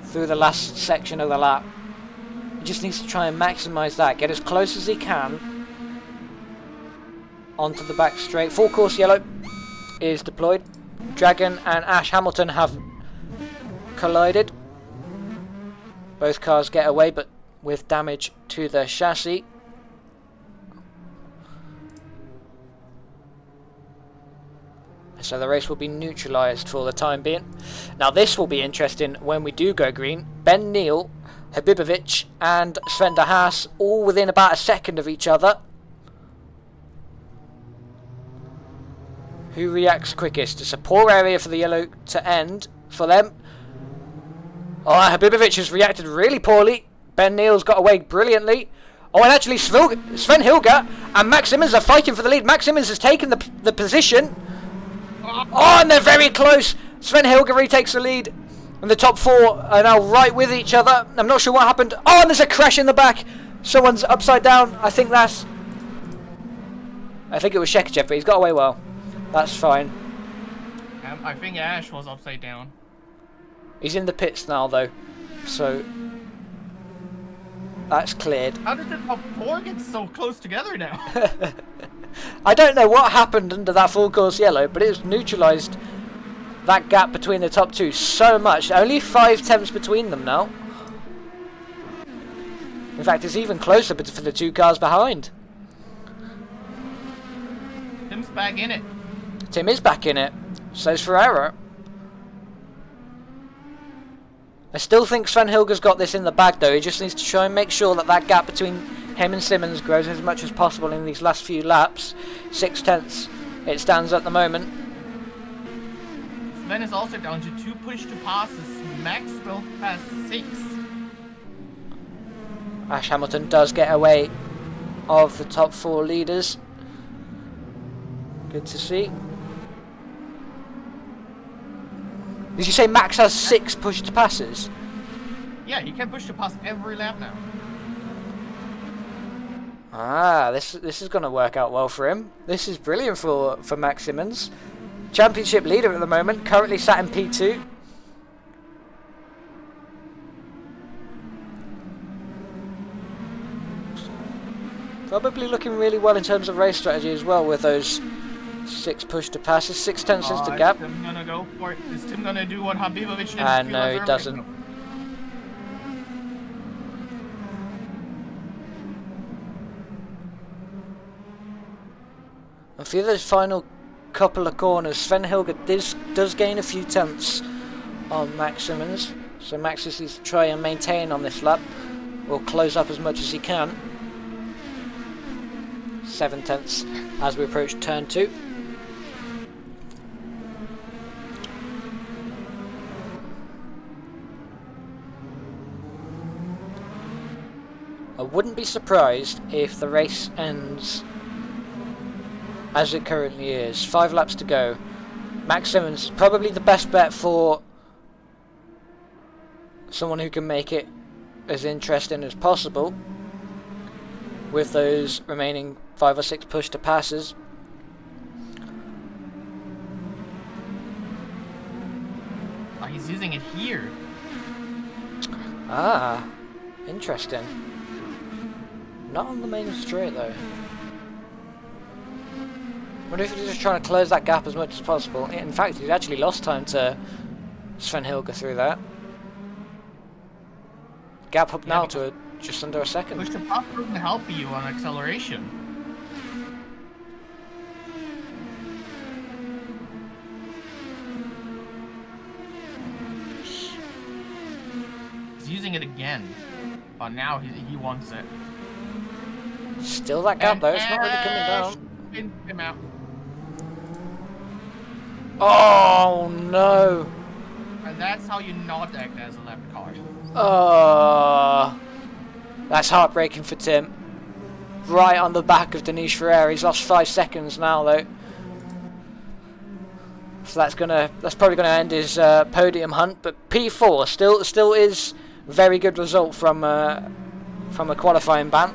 Speaker 2: through the last section of the lap. He just needs to try and maximise that, get as close as he can onto the back straight. Full course yellow is deployed. Dragon and Ash Hamilton have collided. Both cars get away, but with damage to their chassis. So the race will be neutralised for the time being. Now this will be interesting when we do go green. Ben Neal, Habibovic and Sven de Haas all within about a second of each other. Who reacts quickest? It's a poor area for the yellow to end for them. Oh, Habibovic has reacted really poorly. Ben Neal's got away brilliantly. Oh, and actually Sven Hilger and Max Simmons are fighting for the lead. Max Simmons has taken the position. Oh, and they're very close. Sven Hilger retakes the lead. And the top 4 are now right with each other. I'm not sure what happened. Oh, and there's a crash in the back. Someone's upside down. I think it was Shekachev, but he's got away well. That's fine.
Speaker 1: I think Ash was upside down.
Speaker 2: He's in the pits now, though. So that's cleared.
Speaker 1: How did the top 4 get so close together now?
Speaker 2: I don't know what happened under that full course yellow, but it's neutralised that gap between the top 2 so much. Only 5/10 between them now. In fact, it's even closer for the 2 cars behind.
Speaker 1: Tim's back in it.
Speaker 2: Tim is back in it. So's Ferreira. I still think Sven Hilger's got this in the bag, though. He just needs to try and make sure that that gap between him and Simmons grows as much as possible in these last few laps. 6/10 it stands at the moment.
Speaker 1: Sven is also down to 2 push to passes. Max still has 6.
Speaker 2: Ash Hamilton does get away of the top 4 leaders. Good to see. Did you say Max has 6 push to passes?
Speaker 1: Yeah, he can push to pass every lap now.
Speaker 2: Ah, this is going to work out well for him. This is brilliant for Max Simmons. Championship leader at the moment, currently sat in P2. Probably looking really well in terms of race strategy as well with those 6 push to passes. 6/10 is the gap.
Speaker 1: Is Tim gonna go for it? Is Tim gonna do what Habibovic did?
Speaker 2: No, he doesn't. And for those final couple of corners, Sven Hilger does gain a few tenths on Max Simmons. So Max is to try and maintain on this lap, or close up as much as he can. 7 tenths as we approach turn 2. I wouldn't be surprised if the race ends as it currently is. 5 laps to go. Max Simmons is probably the best bet for someone who can make it as interesting as possible with those remaining 5 or 6 push to passes.
Speaker 1: Oh, he's using it here.
Speaker 2: Ah, interesting. Not on the main straight though. Wonder if he's just trying to close that gap as much as possible. In fact, he's actually lost time to Sven Hilger through that. Gap up now to just under a second.
Speaker 1: Push to pass doesn't help you on acceleration. He's using it again, but now he wants it.
Speaker 2: Still that gap though, it's not really coming down.
Speaker 1: Spin him out.
Speaker 2: Oh no!
Speaker 1: And that's how you not act as a lap car.
Speaker 2: Oh, that's heartbreaking for Tim. Right on the back of Denise Ferreira. He's lost 5 seconds now though. So that's probably gonna end his podium hunt. But P4 still is a very good result from a qualifying ban.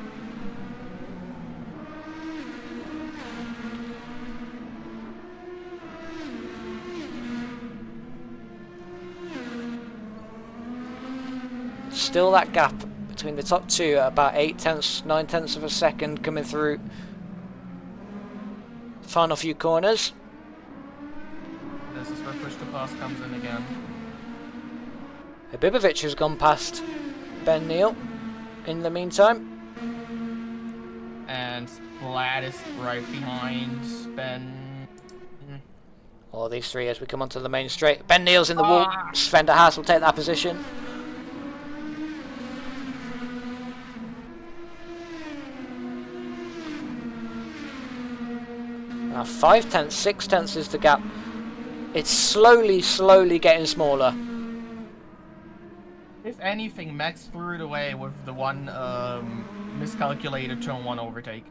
Speaker 2: Still that gap between the top 2 at about 8 tenths, 9 tenths of a second coming through the final few corners.
Speaker 1: This is where push to pass comes in again.
Speaker 2: Habibovic has gone past Ben Neal in the meantime.
Speaker 1: And Splat is right behind Ben.
Speaker 2: All these 3 as we come onto the main straight. Ben Neal's in the wall. Sven de Haas will take that position. 5 tenths, 6 tenths is the gap. It's slowly getting smaller.
Speaker 1: If anything, Max threw it away with the one miscalculated turn 1 overtake.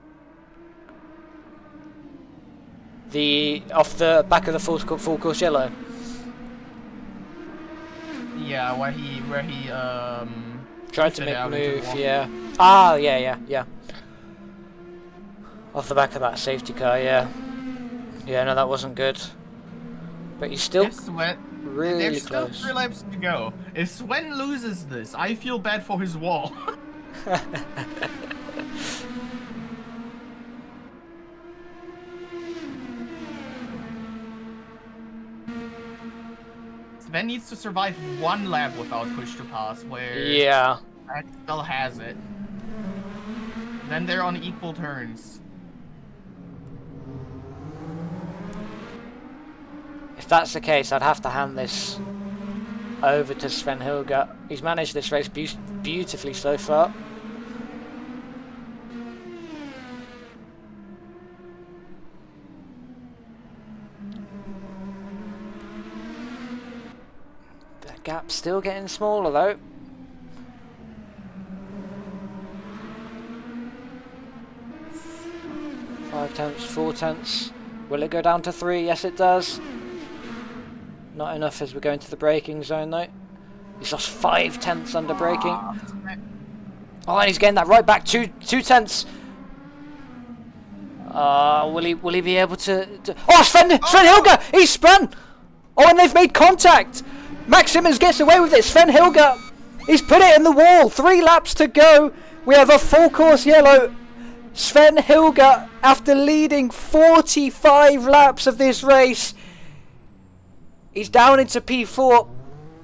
Speaker 2: Off the back of the full course yellow.
Speaker 1: Yeah, where he
Speaker 2: tried to make a move. Yeah. Ah, yeah. Off the back of that safety car. Yeah. Yeah, no, that wasn't good. But he's still really
Speaker 1: There's
Speaker 2: close.
Speaker 1: still 3 laps to go. If Sven loses this, I feel bad for his wall. Sven needs to survive 1 lap without push to pass, where Max still has it. Then they're on equal turns.
Speaker 2: If that's the case, I'd have to hand this over to Sven Hilger. He's managed this race beautifully so far. The gap's still getting smaller though. Five tenths, 4 tenths. Will it go down to 3? Yes, it does. Not enough as we go into the braking zone, though. He's lost 5 tenths under braking. Oh, and he's getting that right back. 2 tenths. Will he be able to... Oh, Sven Hilger! He's spun! Oh, and they've made contact! Max Simmons gets away with it. Sven Hilger, he's put it in the wall. 3 laps to go. We have a full course yellow. Sven Hilger, after leading 45 laps of this race, he's down into P4.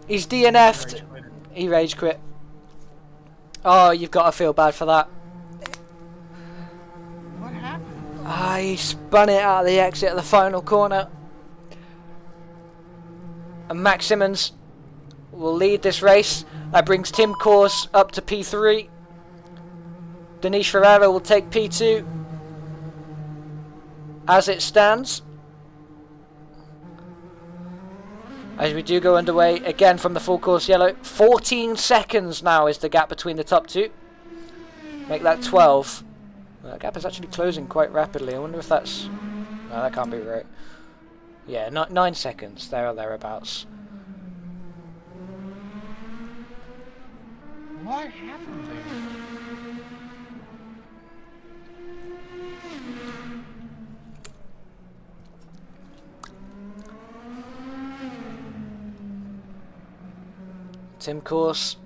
Speaker 2: He's DNF'd. He rage quit. Oh, you've got to feel bad for that.
Speaker 1: What happened?
Speaker 2: He spun it out of the exit at the final corner. And Max Simmons will lead this race. That brings Tim Kors up to P3. Dinesh Ferreira will take P2 as it stands. As we do go underway again from the full course yellow. 14 seconds now is the gap between the top 2. Make that 12. The gap is actually closing quite rapidly. I wonder if that's... No, that can't be right. Yeah, 9 seconds, there or thereabouts.
Speaker 1: What happened there?
Speaker 2: Tim Kors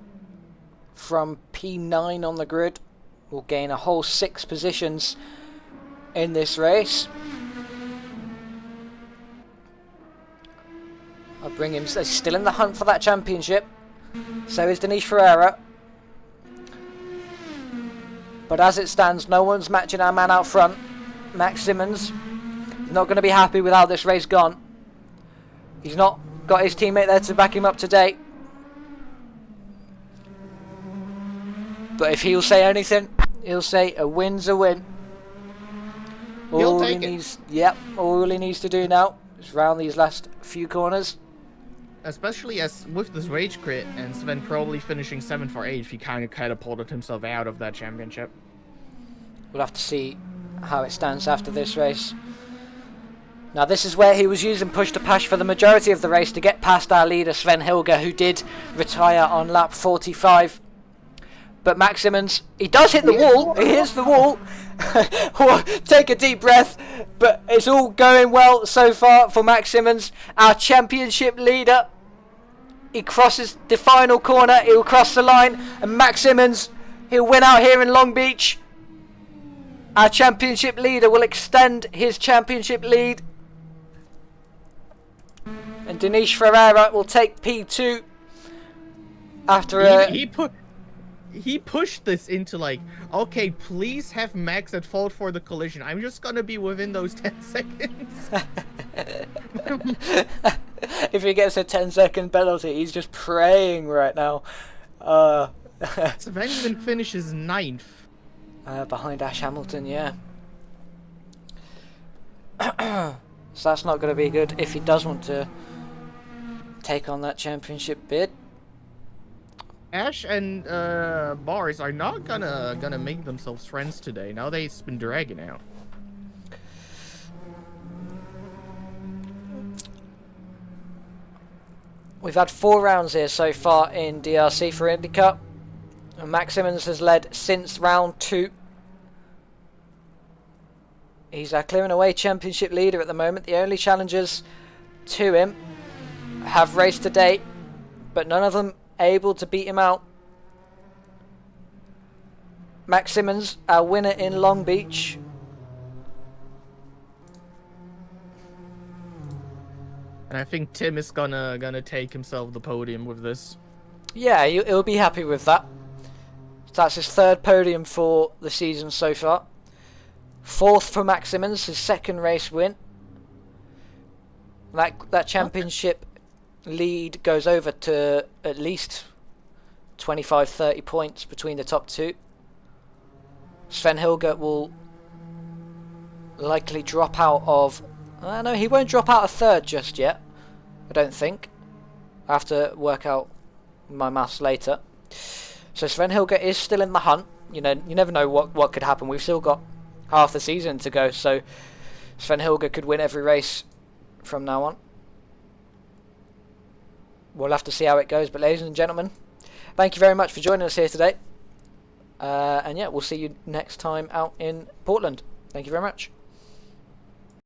Speaker 2: from P9 on the grid will gain a whole 6 positions in this race. I'll bring him, he's still in the hunt for that championship. So is Dinesh Ferreira. But as it stands, no one's matching our man out front. Max Simmons not going to be happy with how this race gone. He's not got his teammate there to back him up today. But if he'll say anything, he'll say a win's a win.
Speaker 1: He'll take it.
Speaker 2: Yep, all he needs to do now is round these last few corners.
Speaker 1: Especially as with this rage crit and Sven probably finishing 7th or 8th, he kind of catapulted himself out of that championship.
Speaker 2: We'll have to see how it stands after this race. Now this is where he was using push to pass for the majority of the race to get past our leader Sven Hilger, who did retire on lap 45. But Max Simmons, he does hit the wall. He hits the wall. Take a deep breath. But it's all going well so far for Max Simmons, our championship leader. He crosses the final corner. He'll cross the line. And Max Simmons, he'll win out here in Long Beach. Our championship leader will extend his championship lead. And Dinesh Ferreira will take P2 after
Speaker 1: He pushed this into like, okay, please have Max at fault for the collision. I'm just gonna be within those 10 seconds.
Speaker 2: If he gets a 10-second penalty, he's just praying right now.
Speaker 1: Sven even finishes 9th.
Speaker 2: Behind Ash Hamilton, yeah. So that's not going to be good if he does want to take on that championship bid.
Speaker 1: Ash and Boris are not gonna make themselves friends today. Now they've been dragging out.
Speaker 2: We've had 4 rounds here so far in DRC for IndyCar. And Max Simmons has led since round 2. He's our clearing away championship leader at the moment. The only challengers to him have raced to date, but none of them able to beat him out. Max Simmons, our winner in Long Beach.
Speaker 1: And I think Tim is gonna take himself the podium with this.
Speaker 2: Yeah, he'll be happy with that. That's his 3rd podium for the season so far. 4th for Max Simmons, his 2nd race win. That championship lead goes over to at least 25-30 points between the top 2. Sven Hilger will likely drop out of... no, he won't drop out of 3rd just yet, I don't think. I have to work out my maths later. So Sven Hilger is still in the hunt. You know, you never know what could happen. We've still got half the season to go, so Sven Hilger could win every race from now on. We'll have to see how it goes. But ladies and gentlemen, thank you very much for joining us here today. And yeah, we'll see you next time out in Portland. Thank you very much.